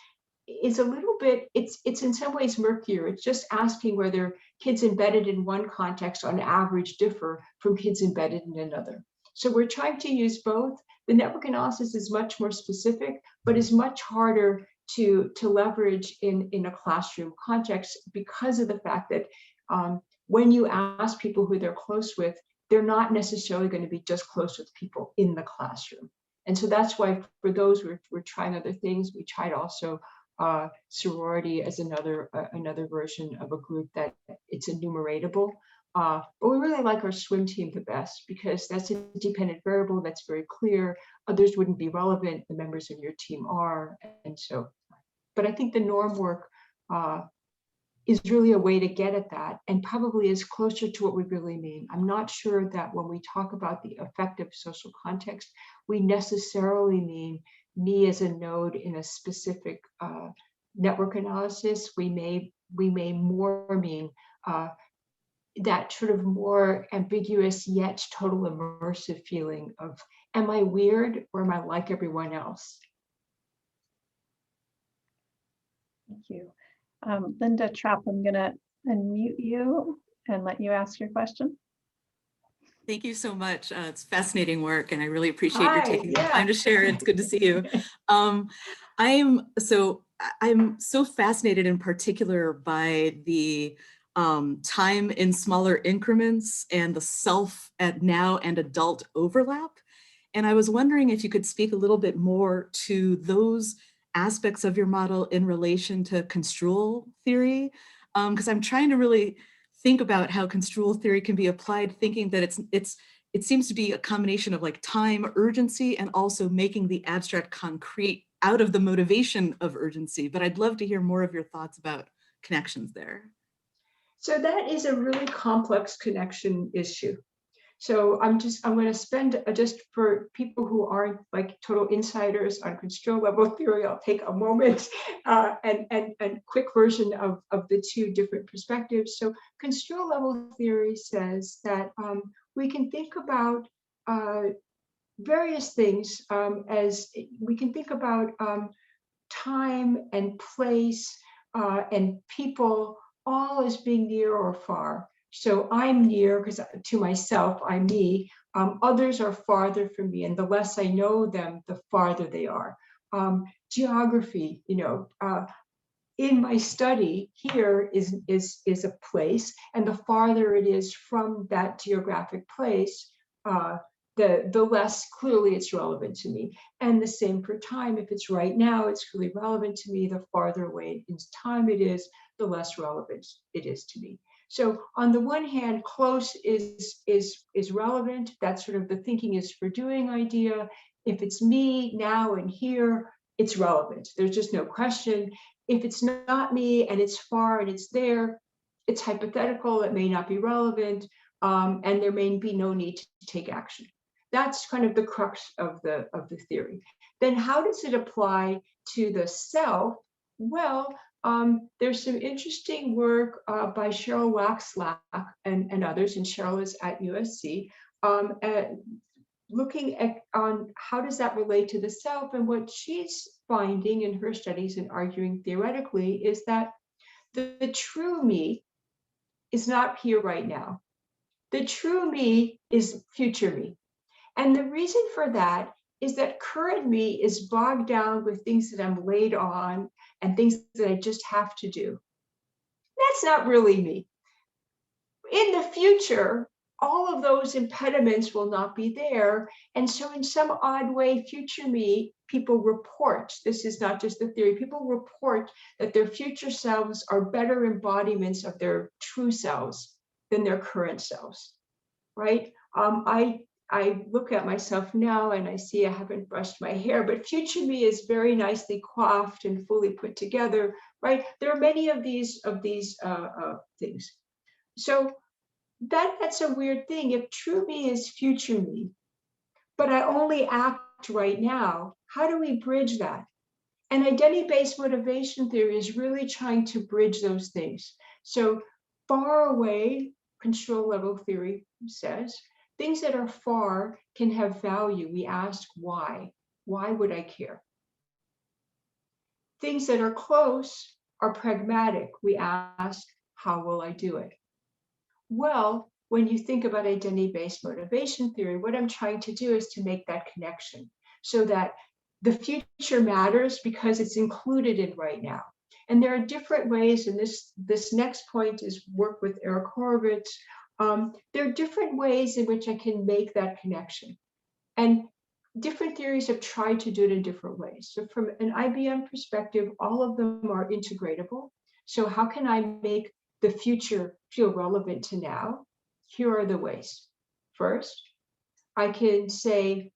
Speaker 3: a little bit, it's in some ways murkier. It's just asking whether kids embedded in one context on average differ from kids embedded in another. So we're trying to use both. The network analysis is much more specific, but is much harder to leverage in a classroom context because of the fact that when you ask people who they're close with, they're not necessarily going to be just close with people in the classroom. And so that's why for those we're trying other things. We tried also sorority as another version of a group that it's enumeratable. But we really like our swim team the best because that's a dependent variable that's very clear. Others wouldn't be relevant. The members of your team are. And so, but I think the norm work is really a way to get at that and probably is closer to what we really mean. I'm not sure that when we talk about the effective social context, we necessarily mean me as a node in a specific network analysis, we may more mean that sort of more ambiguous yet total immersive feeling of, am I weird or am I like everyone else?
Speaker 1: Thank you. Linda Trapp, I'm going to unmute you and let you ask your question.
Speaker 5: Thank you so much. It's fascinating work, and I really appreciate your
Speaker 3: Hi,
Speaker 5: taking the
Speaker 3: yeah.
Speaker 5: time to share it. It's good to see you. I'm so fascinated in particular by the time in smaller increments and the self at now and adult overlap. And I was wondering if you could speak a little bit more to those aspects of your model in relation to construal theory, because I'm trying to really think about how construal theory can be applied, thinking that it seems to be a combination of like time, urgency, and also making the abstract concrete out of the motivation of urgency. But I'd love to hear more of your thoughts about connections there.
Speaker 3: So that is a really complex connection issue. So I'm going to spend, just for people who aren't like total insiders on construal level theory, I'll take a moment and quick version of the two different perspectives. So construal level theory says that we can think about various things as we can think about time and place and people all as being near or far. So I'm near because to myself, I'm me. Others are farther from me, and the less I know them, the farther they are. Geography, in my study here is a place, and the farther it is from that geographic place, the less clearly it's relevant to me. And the same for time. If it's right now, it's really relevant to me. The farther away in time it is, the less relevant it is to me. So on the one hand, close is relevant. That's sort of the thinking is for doing idea. If it's me now and here, it's relevant. There's just no question. If it's not me and it's far and it's there, it's hypothetical. It may not be relevant, and there may be no need to take action. That's kind of the crux of the theory. Then how does it apply to the self? Well, there's some interesting work by Cheryl Waxlack and others, and Cheryl is at USC, looking at how does that relate to the self. And what she's finding in her studies and arguing theoretically is that the true me is not here right now. The true me is future me. And the reason for that is that current me is bogged down with things that I'm laid on and things that I just have to do. That's not really me. In the future, all of those impediments will not be there. And so in some odd way, future me, people report, this is not just the theory, people report that their future selves are better embodiments of their true selves than their current selves, right? I look at myself now and I see I haven't brushed my hair, but future me is very nicely coiffed and fully put together, right? There are many of these things. So that's a weird thing. If true me is future me, but I only act right now, how do we bridge that? And identity-based motivation theory is really trying to bridge those things. So far away, control level theory says, things that are far can have value. We ask why. Why would I care? Things that are close are pragmatic. We ask, how will I do it? Well, when you think about identity-based motivation theory, what I'm trying to do is to make that connection so that the future matters because it's included in right now. And there are different ways, and this next point is work with Eric Horowitz. There are different ways in which I can make that connection. And different theories have tried to do it in different ways. So from an IBM perspective, all of them are integratable. So how can I make the future feel relevant to now? Here are the ways. First, I can say,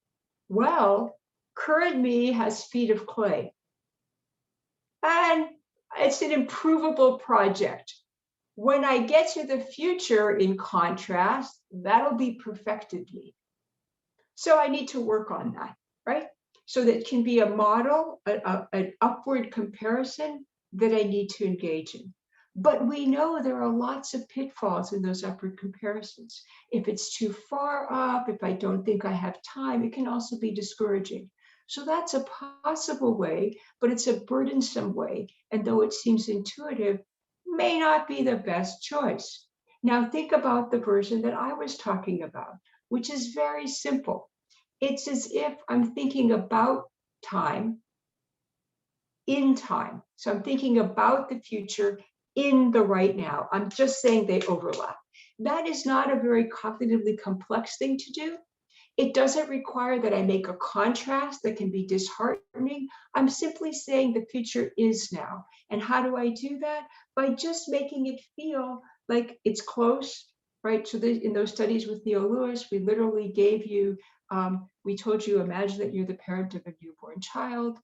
Speaker 3: well, current me has feet of clay. And it's an improvable project. When I get to the future, in contrast, that'll be perfected me. So I need to work on that, right? So that can be a model, an upward comparison that I need to engage in. But we know there are lots of pitfalls in those upward comparisons. If it's too far up, if I don't think I have time, it can also be discouraging. So that's a possible way, but it's a burdensome way. And though it seems intuitive, may not be the best choice. Now think about the version that I was talking about, which is very simple. It's as if I'm thinking about time in time. So I'm thinking about the future in the right now. I'm just saying they overlap. That is not a very cognitively complex thing to do. It doesn't require that I make a contrast that can be disheartening. I'm simply saying the future is now. And how do I do that? By just making it feel like it's close, right? So in those studies with Theo Lewis, we literally gave you, we told you, imagine that you're the parent of a newborn child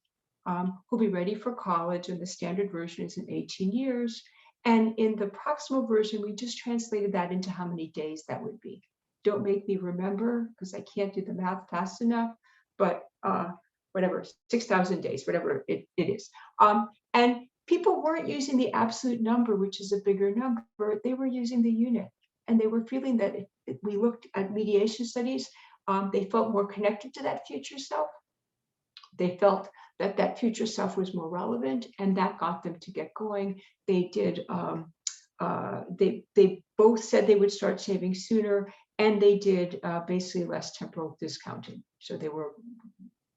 Speaker 3: who'll be ready for college, and the standard version is in 18 years. And in the proximal version, we just translated that into how many days that would be. Don't make me remember, because I can't do the math fast enough, but whatever, 6,000 days, whatever it is. And people weren't using the absolute number, which is a bigger number. They were using the unit. And they were feeling that if we looked at mediation studies, they felt more connected to that future self. They felt that that future self was more relevant, and that got them to get going. They did. They both said they would start saving sooner, and they did basically less temporal discounting. So they were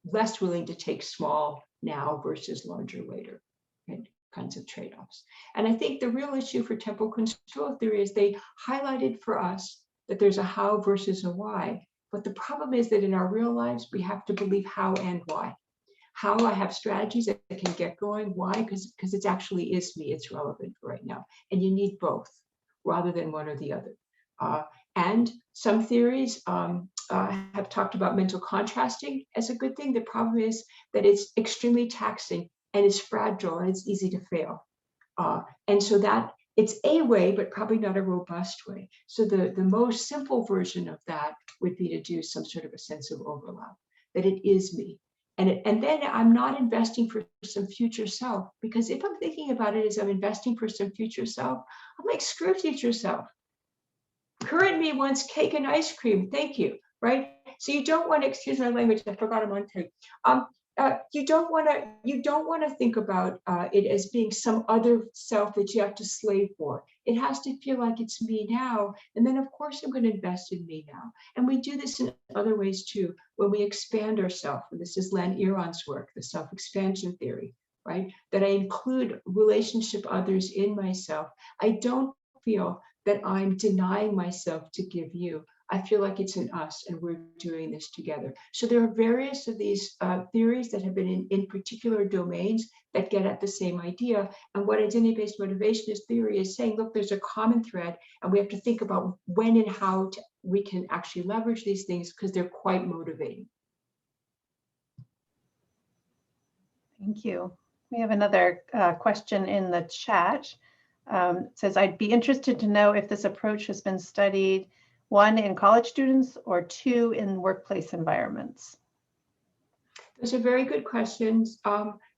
Speaker 3: less willing to take small now versus larger later, right? Kinds of trade-offs. And I think the real issue for temporal control theory is they highlighted for us that there's a how versus a why. But the problem is that in our real lives, we have to believe how and why. How I have strategies that can get going. Why? Because it actually is me. It's relevant right now. And you need both rather than one or the other. And some theories have talked about mental contrasting as a good thing. The problem is that it's extremely taxing and it's fragile and it's easy to fail. And so that it's a way, but probably not a robust way. So the most simple version of that would be to do some sort of a sense of overlap, that it is me. And then I'm not investing for some future self, because if I'm thinking about it as I'm investing for some future self, I'm like, screw future self. Current me wants cake and ice cream, thank you, right? So you don't want to, excuse my language, I forgot I'm on tape. You don't want to think about it as being some other self that you have to slave for. It has to feel like it's me now, and then of course I'm going to invest in me now. And we do this in other ways too, when we expand ourselves. And this is Len Iron's work, the self-expansion theory, right? That I include relationship others in myself. I don't feel that I'm denying myself to give you. I feel like it's in us and we're doing this together. So there are various of these theories that have been in particular domains that get at the same idea. And what identity-based motivationist theory is saying, look, there's a common thread, and we have to think about when and how we can actually leverage these things, because they're quite motivating.
Speaker 1: Thank you. We have another question in the chat. It says, I'd be interested to know if this approach has been studied, 1, in college students, or 2, in workplace environments.
Speaker 3: Those are very good questions.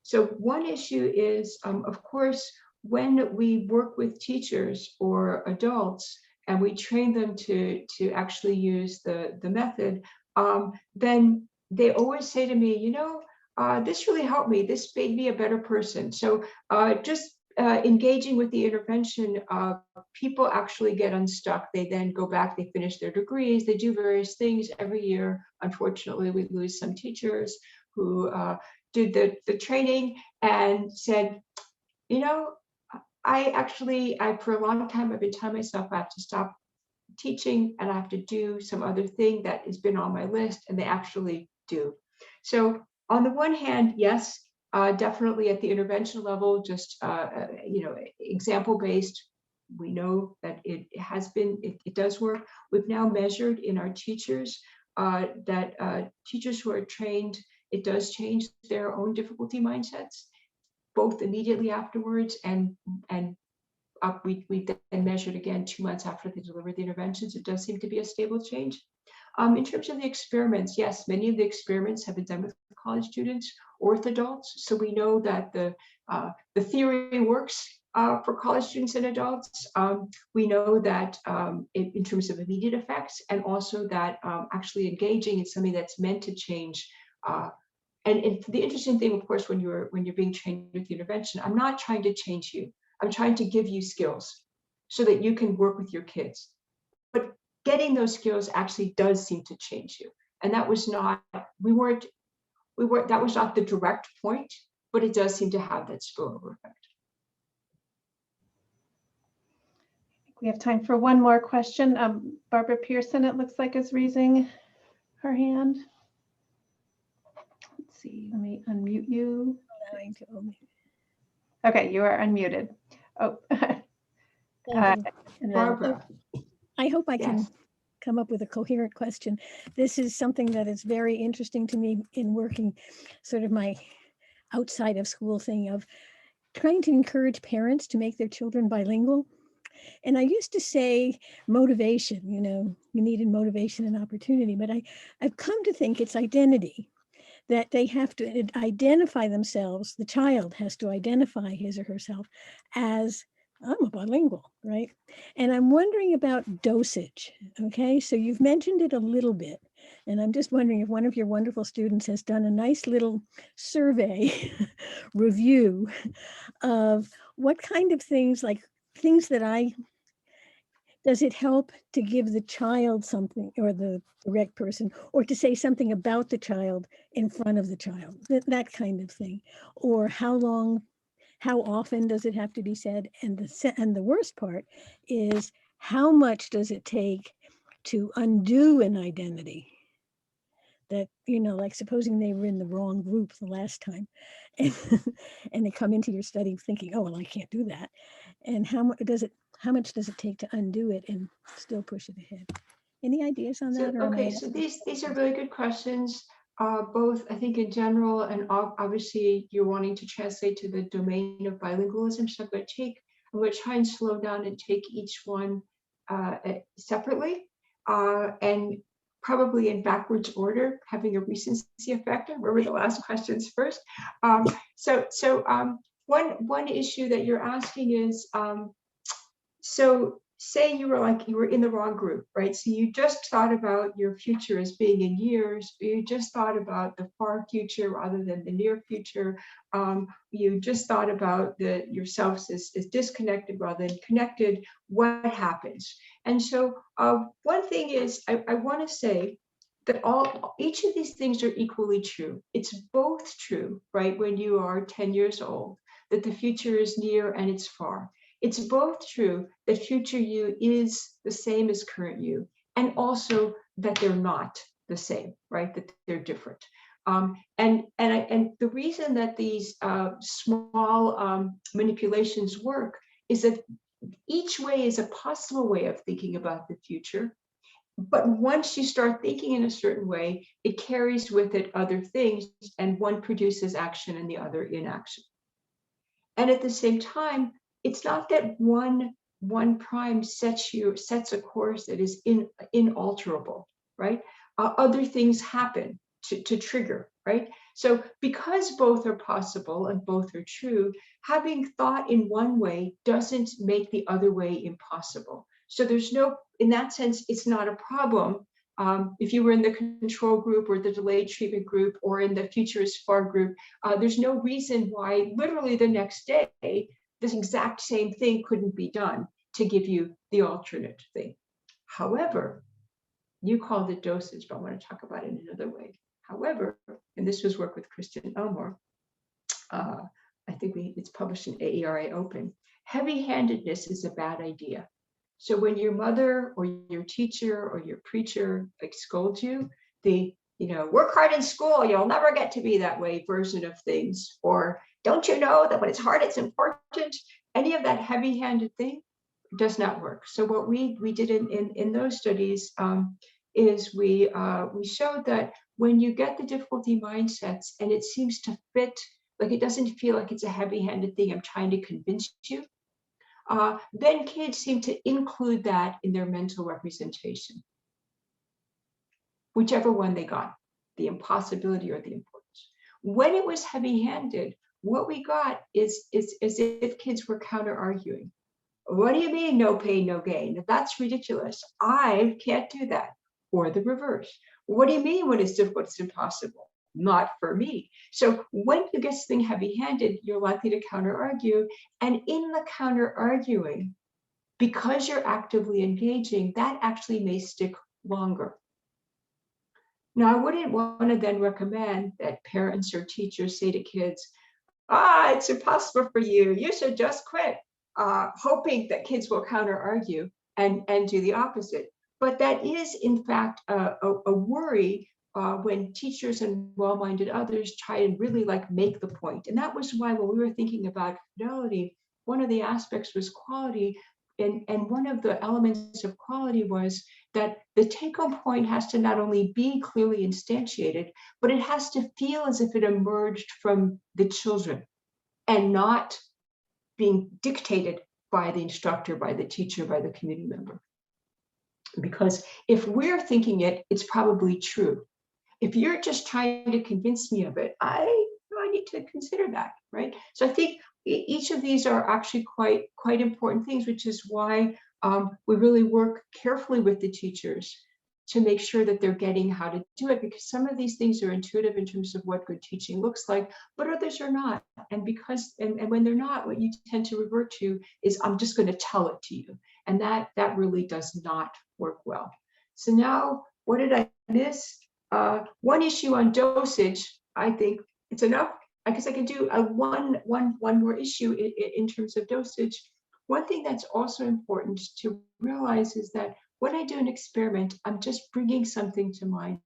Speaker 3: So one issue is, of course, when we work with teachers or adults and we train them to actually use the method, then they always say to me, you know, this really helped me. This made me a better person. So just engaging with the intervention, people actually get unstuck. They then go back, they finish their degrees, they do various things every year. Unfortunately, we lose some teachers who did the training and said, you know, I for a long time, I've been telling myself I have to stop teaching and I have to do some other thing that has been on my list, and they actually do. So on the one hand, yes, definitely at the intervention level, just example-based, we know that it does work. We've now measured in our teachers that teachers who are trained, it does change their own difficulty mindsets, both immediately afterwards and we then measured again 2 months after they delivered the interventions. It does seem to be a stable change. In terms of the experiments, yes, many of the experiments have been done with college students or with adults. So we know that the theory works for college students and adults. We know that in terms of immediate effects, and also that actually engaging in something that's meant to change. And the interesting thing, of course, when you're being trained with the intervention, I'm not trying to change you. I'm trying to give you skills so that you can work with your kids. But getting those skills actually does seem to change you. And that was not, that was not the direct point, but it does seem to have that spillover effect.
Speaker 1: We have time for one more question. Barbara Pearson, it looks like, is raising her hand. Let's see, let me unmute you. Okay, you are unmuted. Oh,
Speaker 6: Thank you.
Speaker 1: and then,
Speaker 3: Barbara.
Speaker 6: I hope I can
Speaker 3: Yes.
Speaker 6: come up with a coherent question. This is something that is very interesting to me in working sort of my outside of school thing of trying to encourage parents to make their children bilingual. And I used to say motivation, you needed motivation and opportunity, but I've come to think it's identity, that they have to identify themselves. The child has to identify his or herself as, I'm a bilingual, right? And I'm wondering about dosage. Okay, so you've mentioned it a little bit, and I'm just wondering if one of your wonderful students has done a nice little survey review of what kind of things, like things that does it help to give the child something, or the direct person, or to say something about the child in front of the child, that kind of thing, or how often does it have to be said? And the worst part is, how much does it take to undo an identity? That, like supposing they were in the wrong group the last time, and, and they come into your study thinking, oh, well, I can't do that. And how much does it take to undo it and still push it ahead? Any ideas on
Speaker 3: So,
Speaker 6: that? Or am
Speaker 3: okay,
Speaker 6: I
Speaker 3: so these are really good questions, both I think in general, and obviously you're wanting to translate to the domain of bilingualism. So I'm going to try and slow down and take each one separately, and probably in backwards order, having a recency effect. I remember the last questions first. One issue that you're asking is, so say you were in the wrong group, right? So you just thought about your future as being in years. You just thought about the far future rather than the near future. You just thought about yourselves as disconnected rather than connected. What happens? And so one thing is, I want to say that each of these things are equally true. It's both true, right? When you are 10 years old, that the future is near and it's far. It's both true that future you is the same as current you, and also that they're not the same, right? That they're different. And the reason that these small manipulations work is that each way is a possible way of thinking about the future. But once you start thinking in a certain way, it carries with it other things, and one produces action and the other inaction. And at the same time, it's not that one prime sets a course that is inalterable, right? Other things happen to trigger, right? So because both are possible and both are true, having thought in one way doesn't make the other way impossible. So in that sense, it's not a problem. If you were in the control group or the delayed treatment group or in the future is far group, there's no reason why literally the next day, this exact same thing couldn't be done to give you the alternate thing. However, you called it dosage, but I want to talk about it in another way. However, and this was work with Kristen Elmore, I think it's published in AERA Open, heavy-handedness is a bad idea. So when your mother or your teacher or your preacher scolds you, work hard in school, you'll never get to be that way version of things, or don't you know that when it's hard, it's important? Any of that heavy-handed thing does not work. So what we did in those studies is we showed that when you get the difficulty mindsets and it seems to fit, like it doesn't feel like it's a heavy-handed thing, I'm trying to convince you, then kids seem to include that in their mental representation. whichever one they got, the impossibility or the importance. When it was heavy-handed, what we got is as if kids were counter-arguing. What do you mean no pain, no gain? That's ridiculous. I can't do that. Or the reverse. What do you mean when it's difficult, it's impossible? Not for me. So when you get something heavy-handed, you're likely to counter-argue. And in the counter-arguing, because you're actively engaging, that actually may stick longer. Now, I wouldn't want to then recommend that parents or teachers say to kids, it's impossible for you. You should just quit, hoping that kids will counter-argue and do the opposite. But that is, in fact, a worry when teachers and well-minded others try and really make the point. And that was why when we were thinking about fidelity, one of the aspects was quality. And one of the elements of quality was that the take-home point has to not only be clearly instantiated, but it has to feel as if it emerged from the children and not being dictated by the instructor, by the teacher, by the community member. Because if we're thinking it, it's probably true. If you're just trying to convince me of it, I need to consider that, right? So I think each of these are actually quite important things, which is why we really work carefully with the teachers to make sure that they're getting how to do it, because some of these things are intuitive in terms of what good teaching looks like, but others are not. And when they're not, what you tend to revert to is, I'm just going to tell it to you. And that really does not work well. So now, what did I miss? One issue on dosage, I think it's enough. I guess I can do one more issue in terms of dosage. One thing that's also important to realize is that when I do an experiment, I'm just bringing something to mind,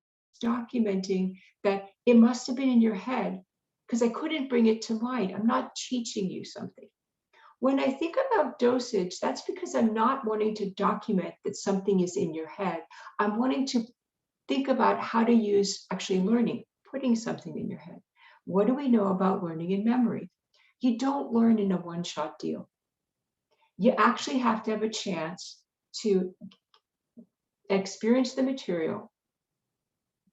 Speaker 3: documenting that it must have been in your head because I couldn't bring it to mind. I'm not teaching you something. When I think about dosage, that's because I'm not wanting to document that something is in your head. I'm wanting to think about how to use actually learning, putting something in your head. What do we know about learning and memory? You don't learn in a one-shot deal. You actually have to have a chance to experience the material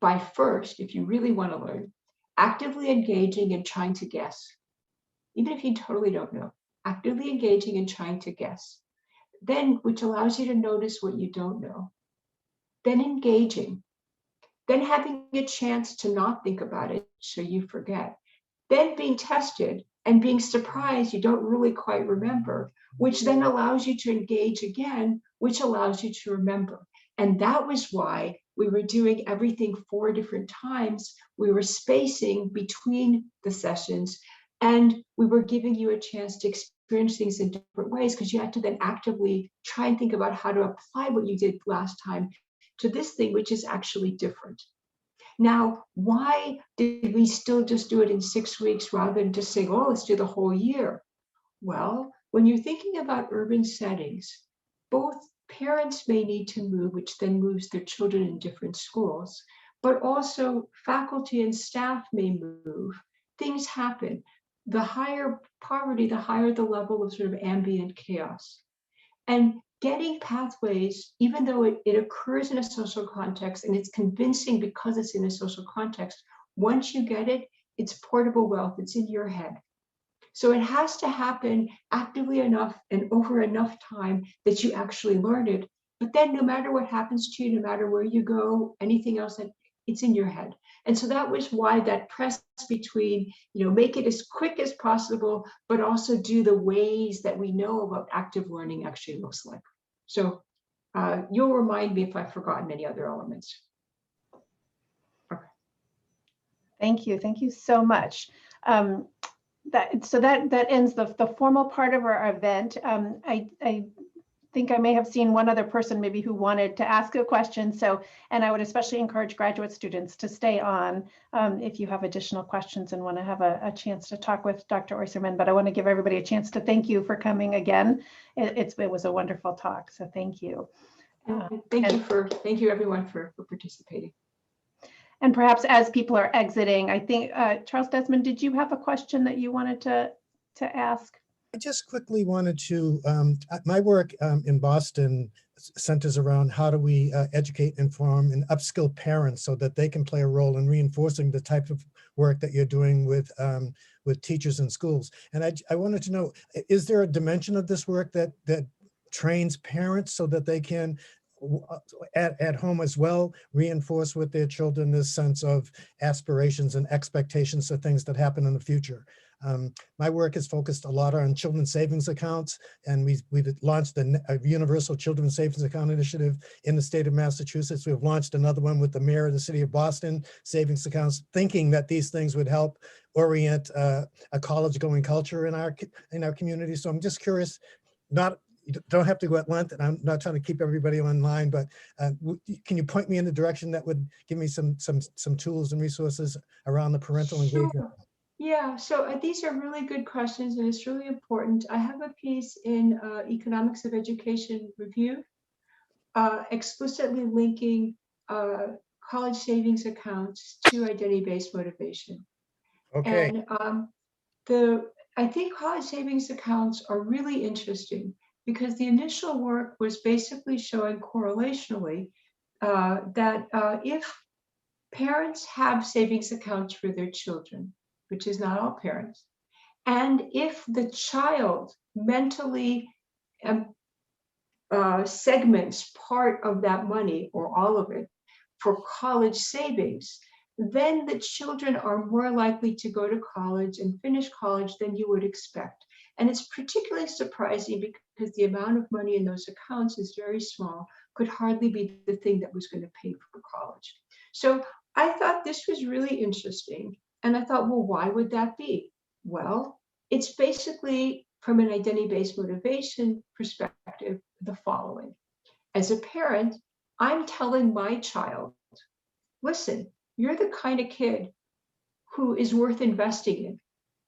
Speaker 3: by first, if you really want to learn, actively engaging and trying to guess. Even if you totally don't know, actively engaging and trying to guess. Then, which allows you to notice what you don't know. Then engaging. Then having a chance to not think about it so you forget. Then being tested and being surprised you don't really quite remember, which then allows you to engage again, which allows you to remember. And that was why we were doing everything 4 different times. We were spacing between the sessions, and we were giving you a chance to experience things in different ways, because you had to then actively try and think about how to apply what you did last time to this thing, which is actually different. Now, why did we still just do it in 6 weeks rather than just saying, oh, let's do the whole year? Well, when you're thinking about urban settings, both parents may need to move, which then moves their children in different schools, but also faculty and staff may move. Things happen. The higher poverty, the higher the level of sort of ambient chaos. And getting pathways, even though it occurs in a social context and it's convincing because it's in a social context, once you get it, it's portable wealth, it's in your head. So it has to happen actively enough and over enough time that you actually learn it. But then no matter what happens to you, no matter where you go, anything else, it's in your head. And so that was why that press between, make it as quick as possible, but also do the ways that we know about active learning actually looks like. So you'll remind me if I've forgotten any other elements. Okay.
Speaker 1: Thank you so much. That ends the formal part of our event. I think I may have seen one other person maybe who wanted to ask a question. And I would especially encourage graduate students to stay on if you have additional questions and want to have a chance to talk with Dr. Oyserman. But I want to give everybody a chance to thank you for coming again. It was a wonderful talk, so thank you.
Speaker 3: Thank you everyone for participating.
Speaker 1: And perhaps as people are exiting, I think Charles Desmond, did you have a question that you wanted to ask?
Speaker 7: I just quickly wanted to, my work in Boston centers around how do we educate, inform, and upskill parents so that they can play a role in reinforcing the type of work that you're doing with teachers in schools. And I wanted to know, is there a dimension of this work that trains parents so that they can at home as well reinforce with their children this sense of aspirations and expectations of things that happen in the future? My work is focused a lot on children's savings accounts, and we've launched a universal children's savings account initiative in the state of Massachusetts. We've launched another one with the mayor of the city of Boston, savings accounts, thinking that these things would help orient a college-going culture in our community. So I'm just curious, you don't have to go at length, and I'm not trying to keep everybody online, but can you point me in the direction that would give me some tools and resources around the parental engagement?
Speaker 3: Sure. Yeah, so these are really good questions, and it's really important. I have a piece in Economics of Education Review explicitly linking college savings accounts to identity-based motivation.
Speaker 7: Okay.
Speaker 3: And I think college savings accounts are really interesting because the initial work was basically showing correlationally that if parents have savings accounts for their children, which is not all parents, and if the child mentally segments part of that money or all of it for college savings, then the children are more likely to go to college and finish college than you would expect. And it's particularly surprising because the amount of money in those accounts is very small, could hardly be the thing that was going to pay for college. So I thought this was really interesting. And I thought, well, why would that be? Well, it's basically from an identity-based motivation perspective, the following. As a parent, I'm telling my child, listen, you're the kind of kid who is worth investing in.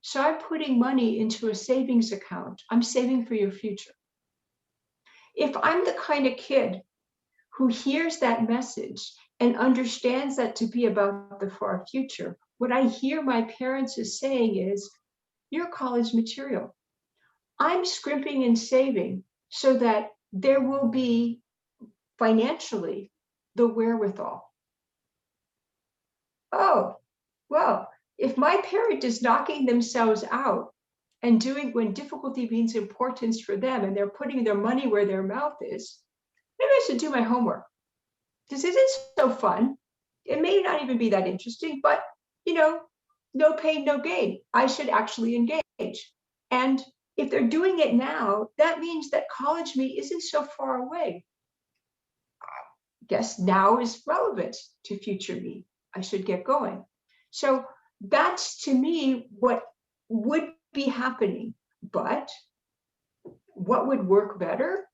Speaker 3: So I'm putting money into a savings account. I'm saving for your future. If I'm the kind of kid who hears that message and understands that to be about the far future, what I hear my parents is saying is, you're college material. I'm scrimping and saving so that there will be financially the wherewithal. Oh, well, if my parent is knocking themselves out and doing when difficulty means importance for them and they're putting their money where their mouth is, maybe I should do my homework. Because it is so fun. It may not even be that interesting, but no pain, no gain. I should actually engage. And if they're doing it now, that means that college me isn't so far away. I guess now is relevant to future me. I should get going. So that's to me what would be happening. But what would work better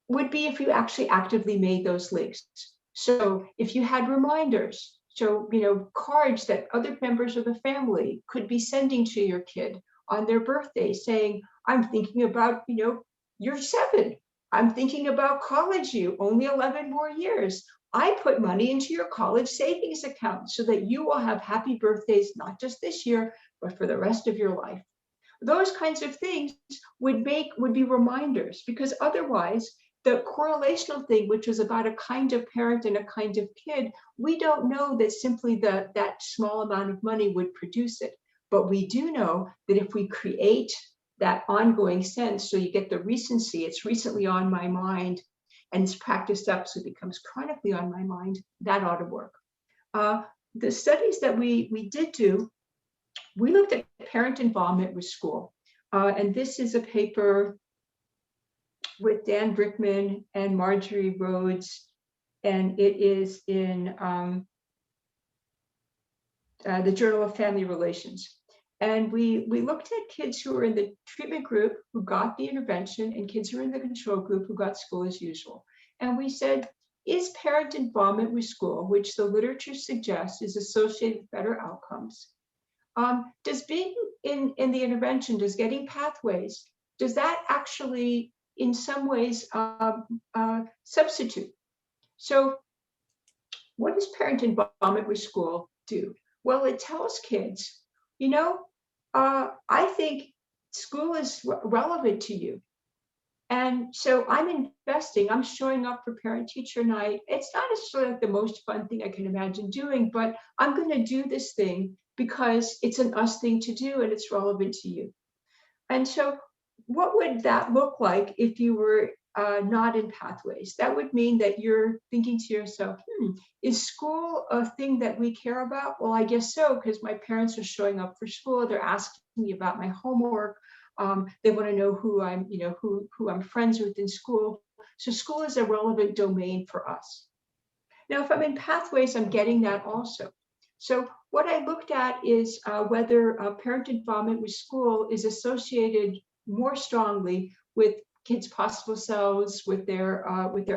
Speaker 3: would be if you actually actively made those links. So if you had reminders, so cards that other members of the family could be sending to your kid on their birthday saying, I'm thinking about, you're 7. I'm thinking about college, you only 11 more years. I put money into your college savings account so that you will have happy birthdays, not just this year, but for the rest of your life. Those kinds of things would be reminders, because otherwise the correlational thing, which was about a kind of parent and a kind of kid, we don't know that simply that small amount of money would produce it. But we do know that if we create that ongoing sense, so you get the recency, it's recently on my mind, and it's practiced up so it becomes chronically on my mind, that ought to work. The studies that we did do, we looked at parent involvement with school. And this is a paper with Dan Brickman and Marjorie Rhodes, and it is in the Journal of Family Relations. And we looked at kids who were in the treatment group who got the intervention and kids who were in the control group who got school as usual. And we said, is parent involvement with school, which the literature suggests is associated with better outcomes, does being in the intervention, does getting pathways, does that actually in some ways substitute? So what does parent involvement with school do? Well, it tells kids, I think school is relevant to you. And so I'm investing, I'm showing up for parent teacher night. It's not necessarily like the most fun thing I can imagine doing, but I'm going to do this thing because it's an us thing to do and it's relevant to you. And so what would that look like if you were not in Pathways? That would mean that you're thinking to yourself, is school a thing that we care about? Well, I guess so, because my parents are showing up for school. They're asking me about my homework. They want to know who I'm, who I'm friends with in school. So school is a relevant domain for us. Now, if I'm in Pathways, I'm getting that also. So what I looked at is whether parent involvement with school is associated more strongly with kids' possible selves, with their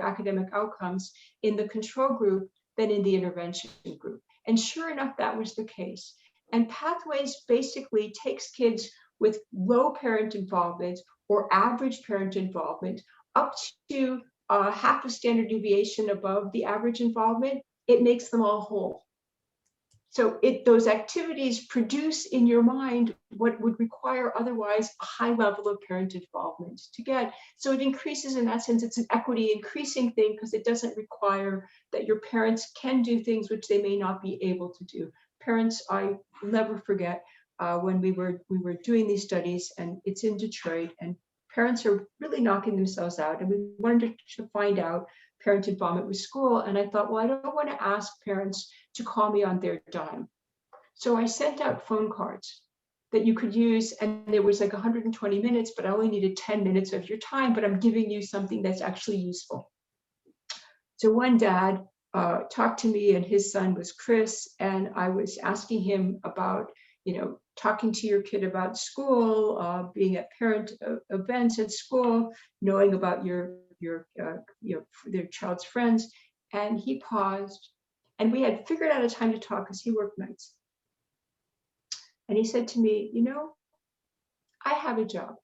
Speaker 3: academic outcomes in the control group than in the intervention group. And sure enough, that was the case. And Pathways basically takes kids with low parent involvement or average parent involvement up to half a standard deviation above the average involvement. It makes them all whole. So those activities produce in your mind what would require otherwise a high level of parent involvement to get. So it increases, in that sense, it's an equity increasing thing because it doesn't require that your parents can do things which they may not be able to do. Parents, I never forget when we were doing these studies, and it's in Detroit, and parents are really knocking themselves out, and we wanted to find out parent involvement with school. And I thought, well, I don't want to ask parents to call me on their dime. So I sent out phone cards that you could use, and there was like 120 minutes, but I only needed 10 minutes of your time, but I'm giving you something that's actually useful. So one dad talked to me, and his son was Chris, and I was asking him about, talking to your kid about school, being at parent events at school, knowing about their child's friends. And he paused, and we had figured out a time to talk because he worked nights. And he said to me, I have a job,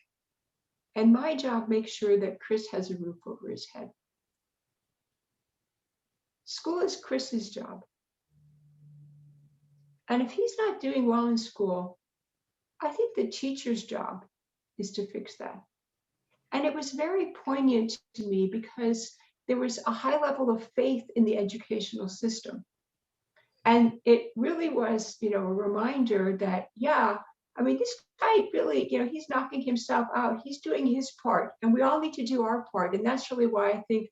Speaker 3: and my job makes sure that Chris has a roof over his head. School is Chris's job. And if he's not doing well in school, I think the teacher's job is to fix that. And it was very poignant to me because there was a high level of faith in the educational system. And it really was, a reminder that, this guy really, he's knocking himself out. He's doing his part, and we all need to do our part. And that's really why I think,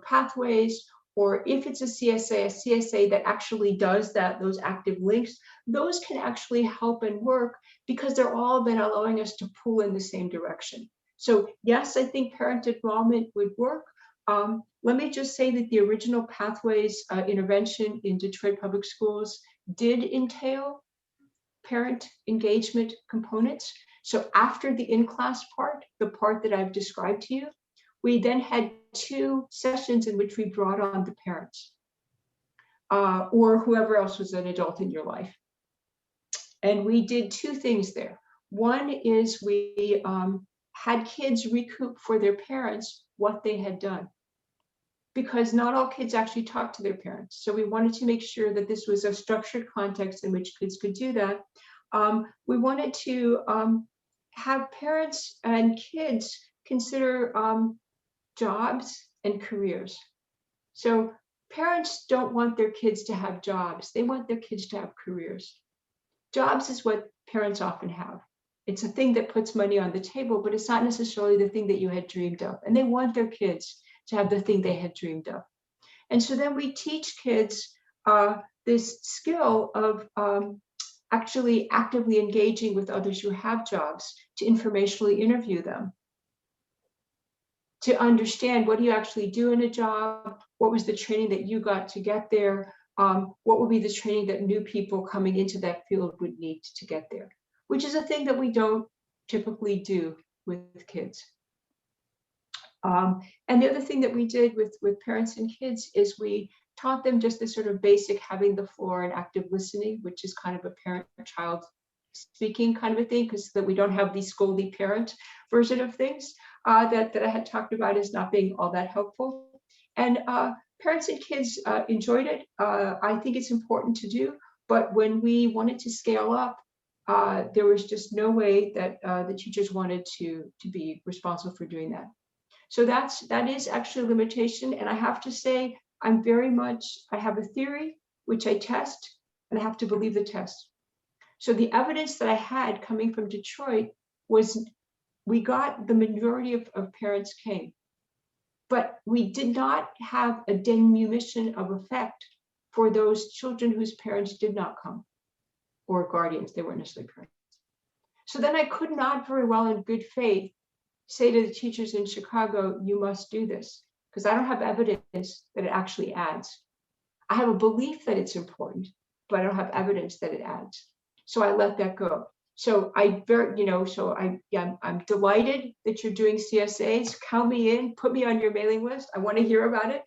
Speaker 3: Pathways, or if it's a CSA that actually does those active links, those can actually help and work because they're all been allowing us to pull in the same direction. So yes, I think parent involvement would work. Let me just say that the original Pathways intervention in Detroit Public Schools did entail parent engagement components. So after the in-class part, the part that I've described to you, we then had 2 sessions in which we brought on the parents or whoever else was an adult in your life. And we did 2 things there. One is we had kids recoup for their parents what they had done, because not all kids actually talk to their parents. So we wanted to make sure that this was a structured context in which kids could do that. We wanted to have parents and kids consider jobs and careers. So parents don't want their kids to have jobs. They want their kids to have careers. Jobs is what parents often have. It's a thing that puts money on the table, but it's not necessarily the thing that you had dreamed of. And they want their kids to have the thing they had dreamed of. And so then we teach kids this skill of actually actively engaging with others who have jobs, to informationally interview them, to understand what do you actually do in a job, what was the training that you got to get there, what would be the training that new people coming into that field would need to get there, which is a thing that we don't typically do with kids. And the other thing that we did with parents and kids is we taught them just this sort of basic having the floor and active listening, which is kind of a parent-child speaking kind of a thing, because that we don't have the scoldy parent version of things that I had talked about as not being all that helpful. And parents and kids enjoyed it. I think it's important to do, but when we wanted to scale up, there was just no way that the teachers wanted to be responsible for doing that. So that is actually a limitation. And I have to say, I have a theory, which I test, and I have to believe the test. So the evidence that I had coming from Detroit was we got the majority of parents came, but we did not have a diminution of effect for those children whose parents did not come, or guardians, they weren't necessarily parents. So then I could not very well in good faith say to the teachers in Chicago, you must do this, because I don't have evidence that it actually adds. I have a belief that it's important, but I don't have evidence that it adds. So I let that go. So I'm delighted that you're doing CSAs. Count me in, put me on your mailing list. I want to hear about it.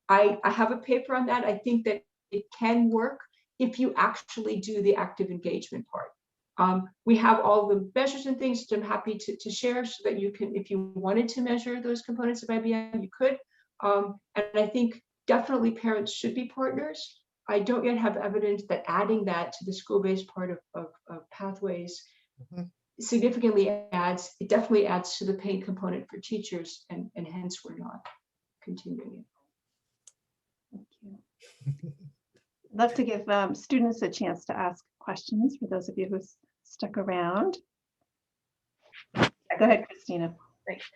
Speaker 3: I have a paper on that. I think that it can work if you actually do the active engagement part. We have all the measures and things that I'm happy to share so that you can, if you wanted to measure those components of IBM, you could. And I think definitely parents should be partners. I don't yet have evidence that adding that to the school-based part of pathways significantly adds, it definitely adds to the pain component for teachers, and hence we're not continuing it.
Speaker 1: Thank you. I'd love to give students a chance to ask questions for those of you who stuck around. Yeah, go ahead, Christina.
Speaker 8: Thanks.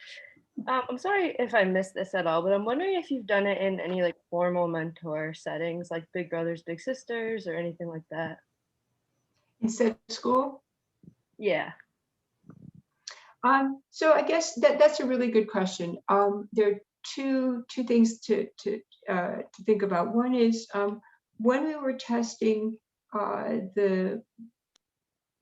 Speaker 8: I'm sorry if I missed this at all, but I'm wondering if you've done it in any like formal mentor settings, like Big Brothers, Big Sisters, or anything like that.
Speaker 3: Instead of school?
Speaker 8: Yeah.
Speaker 3: So I guess that's a really good question. There are two things to think about. One is when we were testing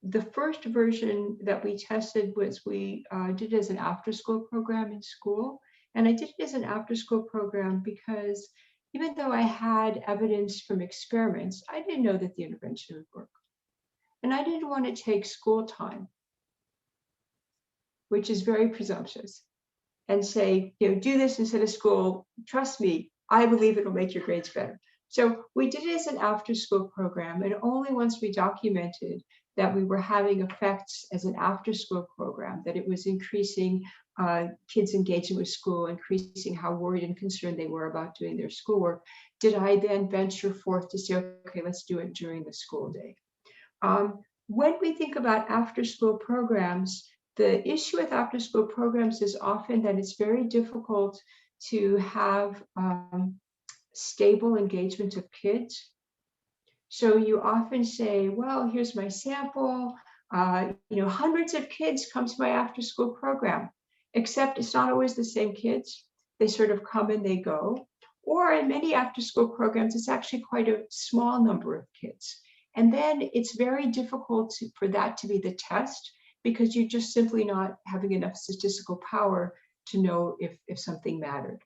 Speaker 3: the first version that we tested was we did it as an after-school program in school. And I did it as an after-school program because even though I had evidence from experiments, I didn't know that the intervention would work. And I didn't want to take school time, which is very presumptuous, and say, do this instead of school. Trust me, I believe it'll make your grades better. So we did it as an after-school program, and only once we documented that we were having effects as an after-school program, that it was increasing kids' engagement with school, increasing how worried and concerned they were about doing their schoolwork, did I then venture forth to say, okay, let's do it during the school day. When we think about after-school programs, the issue with after-school programs is often that it's very difficult to have stable engagement of kids. So you often say, well, here's my sample. Hundreds of kids come to my after-school program, except it's not always the same kids. They sort of come and they go. Or in many after-school programs, it's actually quite a small number of kids. And then it's very difficult for that to be the test, because you're just simply not having enough statistical power to know if something mattered.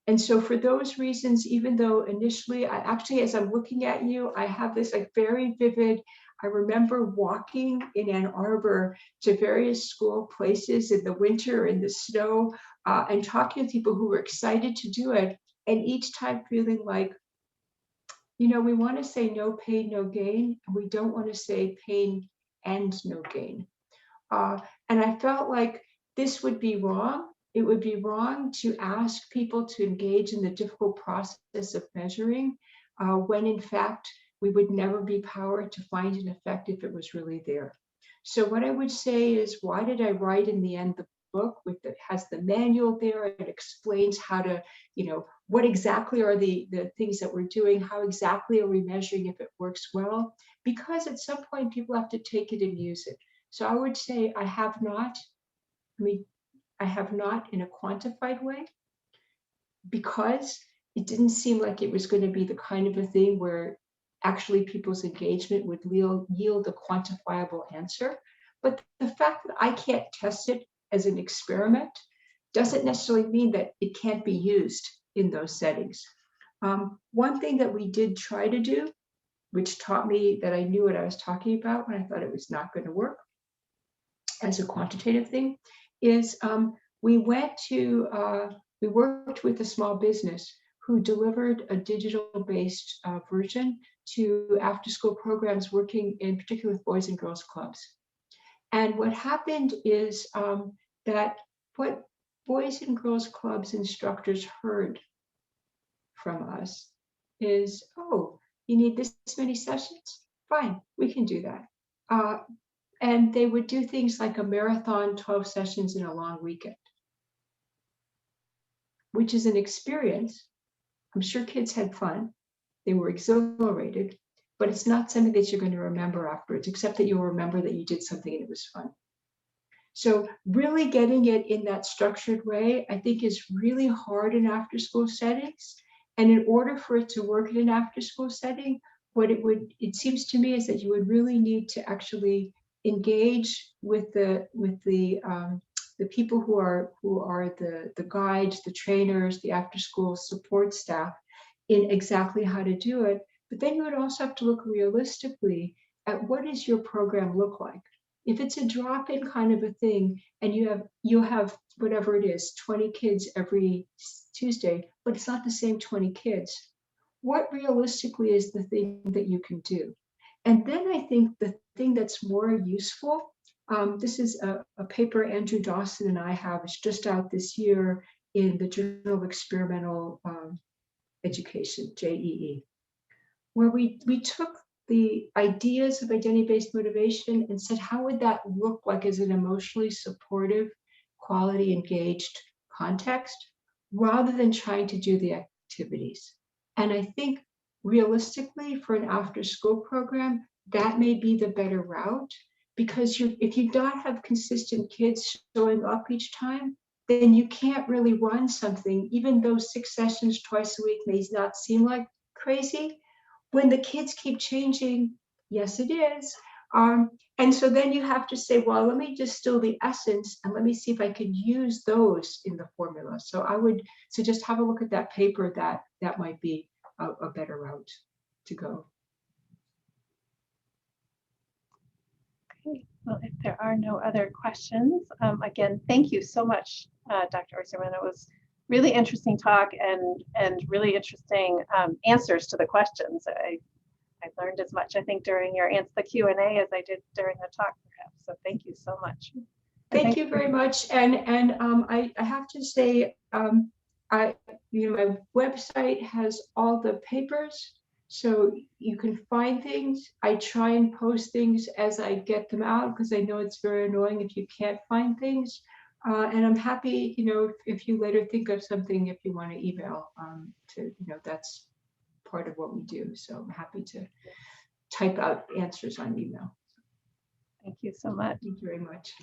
Speaker 3: And so for those reasons, even though initially, as I'm looking at you, I have this like very vivid, I remember walking in Ann Arbor to various school places in the winter, in the snow, and talking to people who were excited to do it. And each time feeling like, we want to say no pain, no gain, and we don't want to say pain and no gain. And I felt like this would be wrong. It would be wrong to ask people to engage in the difficult process of measuring when in fact we would never be powered to find an effect if it was really there. So what I would say is, why did I write in the end the book has the manual there? It explains how to, what exactly are the things that we're doing? How exactly are we measuring if it works well? Because at some point people have to take it and use it. So I would say I have not in a quantified way, because it didn't seem like it was going to be the kind of a thing where actually people's engagement would yield a quantifiable answer. But the fact that I can't test it as an experiment doesn't necessarily mean that it can't be used in those settings. One thing that we did try to do, which taught me that I knew what I was talking about when I thought it was not going to work as a quantitative thing, is we worked with a small business who delivered a digital-based version to after-school programs working in particular with boys and girls clubs. And what happened is that what boys and girls clubs instructors heard from us is, oh, you need this many sessions? Fine, we can do that. And they would do things like a marathon, 12 sessions in a long weekend, which is an experience. I'm sure kids had fun. They were exhilarated, but it's not something that you're going to remember afterwards, except that you'll remember that you did something and it was fun. So really getting it in that structured way, I think, is really hard in after-school settings. And in order for it to work in an after-school setting, what it seems to me is that you would really need to actually engage with the people who are the guides, the trainers, the after-school support staff in exactly how to do it. But then you would also have to look realistically at what does your program look like. If it's a drop-in kind of a thing, and you have whatever it is, 20 kids every Tuesday, but it's not the same 20 kids, what realistically is the thing that you can do? And then I think the thing that's more useful, this is a paper Andrew Dawson and I have, it's just out this year in the Journal of Experimental Education, JEE, where we took the ideas of identity-based motivation and said, how would that look like as an emotionally supportive, quality engaged context, rather than trying to do the activities. And I think realistically for an after-school program, that may be the better route, because if you don't have consistent kids showing up each time, then you can't really run something, even though 6 sessions twice a week may not seem like crazy. When the kids keep changing, yes, it is. And so then you have to say, well, let me distill the essence and let me see if I can use those in the formula. So I would suggest have a look at that paper. That might be a better route to go.
Speaker 1: Okay. Well, if there are no other questions, again, thank you so much, Dr. Oyserman. It was really interesting talk and really interesting answers to the questions. I learned as much, I think, during your the Q&A as I did during the talk, perhaps. So thank you so much.
Speaker 3: Thank you very much. And I have to say, my website has all the papers, so you can find things. I try and post things as I get them out, because I know it's very annoying if you can't find things. And I'm happy, if you later think of something, if you want to email, that's part of what we do. So I'm happy to type out answers on email.
Speaker 1: Thank you so much.
Speaker 3: Thank you very much.